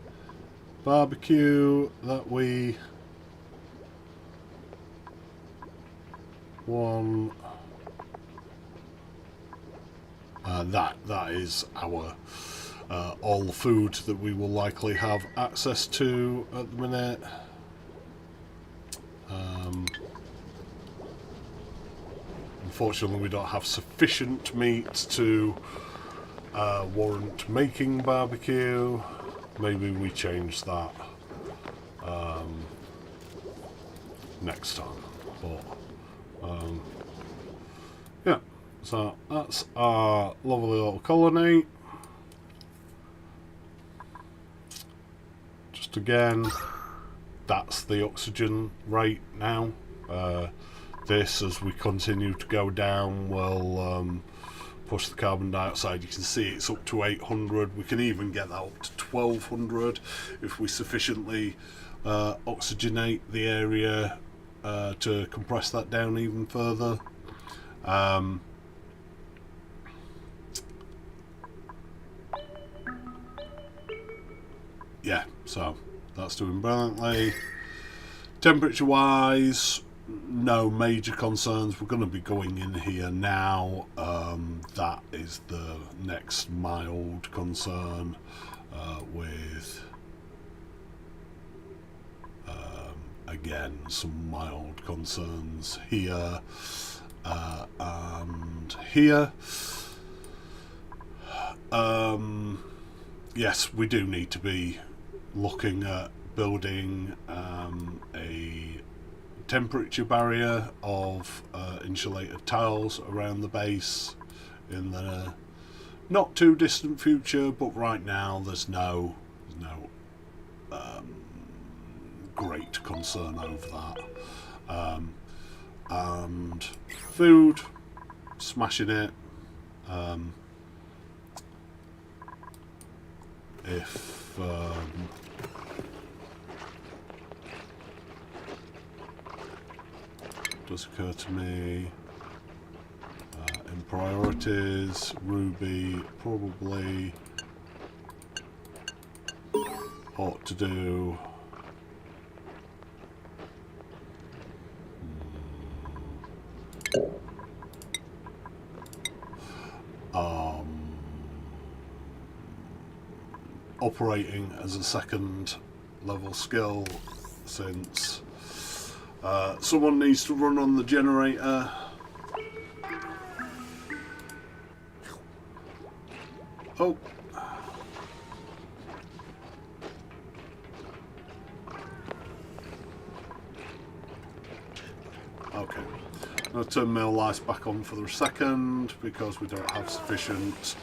Speaker 1: barbecue that we want. That is our all the food that we will likely have access to at the minute. Unfortunately, we don't have sufficient meat to warrant making barbecue. Maybe we change that next time. But yeah, so that's our lovely little colony. Just again, that's the oxygen rate now. This, as we continue to go down, will push the carbon dioxide. You can see it's up to 800. We can even get that up to 1200 if we sufficiently oxygenate the area to compress that down even further. Yeah, so that's doing brilliantly. Temperature wise, no major concerns. We're going to be going in here now. That is the next mild concern, with again some mild concerns here and here. yes, we do need to be looking at building a temperature barrier of insulated tiles around the base in the not too distant future, but right now there's no great concern over that. And food, smashing it. If does occur to me in priorities, Ruby probably ought to do operating as a second level skill, since someone needs to run on the generator. Oh. Okay. I'll turn meal lights back on for the second because we don't have sufficient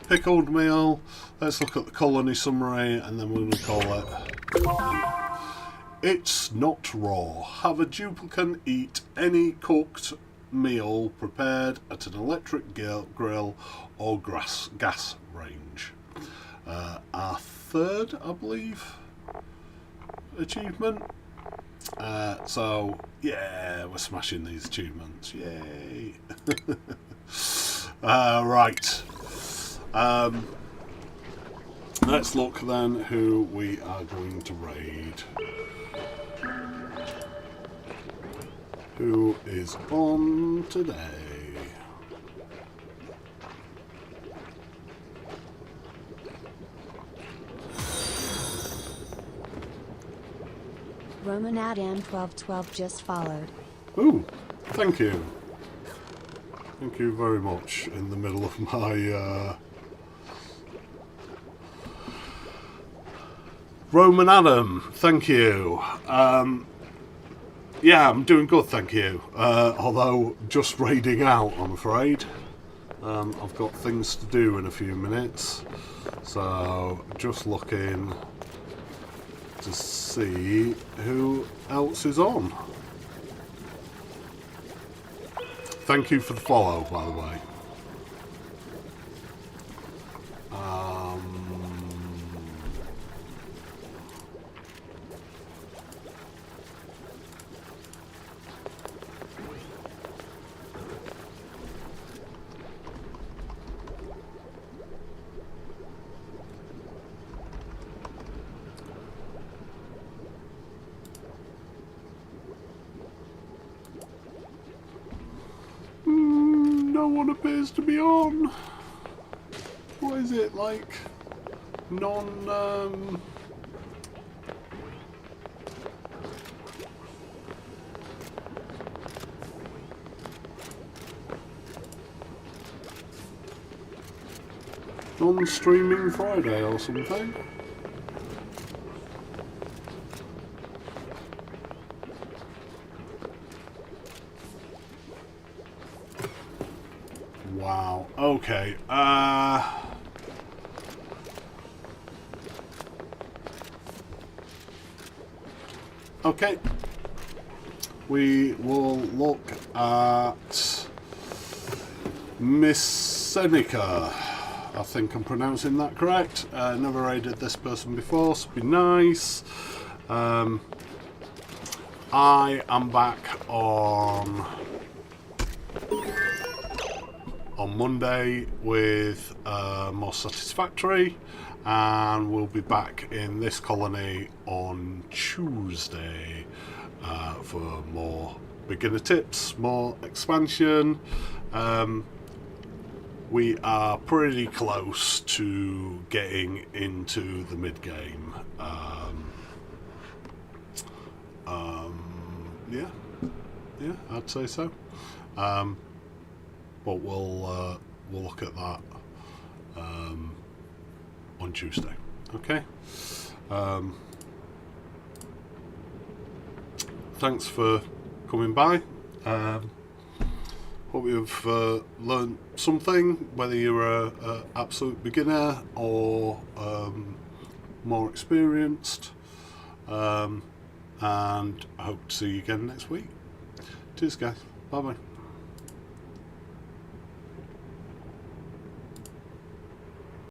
Speaker 1: pickled meal. Let's look at the colony summary and then we're going to call it "It's not raw. Have a duplicate eat any cooked meal prepared at an electric grill or gas range." Our third, I believe, achievement. So yeah, we're smashing these achievements. Yay! Right. Let's look then who we are going to raid. Who is on today?
Speaker 2: Roman Adam 1212 just followed.
Speaker 1: Ooh, thank you. Thank you very much. In the middle of my Roman Adam, thank you. Yeah, I'm doing good, thank you. Although just raiding out, I'm afraid. I've got things to do in a few minutes, so just looking to see who else is on. Thank you for the follow, by the way. No one appears to be on. What is it, like non-streaming Friday or something? Wow, okay, okay, we will look at Miss Seneca. I think I'm pronouncing that correct. Never raided this person before, so be nice. I am back on Monday with more Satisfactory, and we'll be back in this colony on Tuesday for more beginner tips, more expansion. We are pretty close to getting into the mid-game. Yeah, I'd say so. But we'll look at that on Tuesday. Okay. Thanks for coming by. Hope you've learned something, whether you're a absolute beginner or more experienced, and I hope to see you again next week. Cheers guys, bye bye.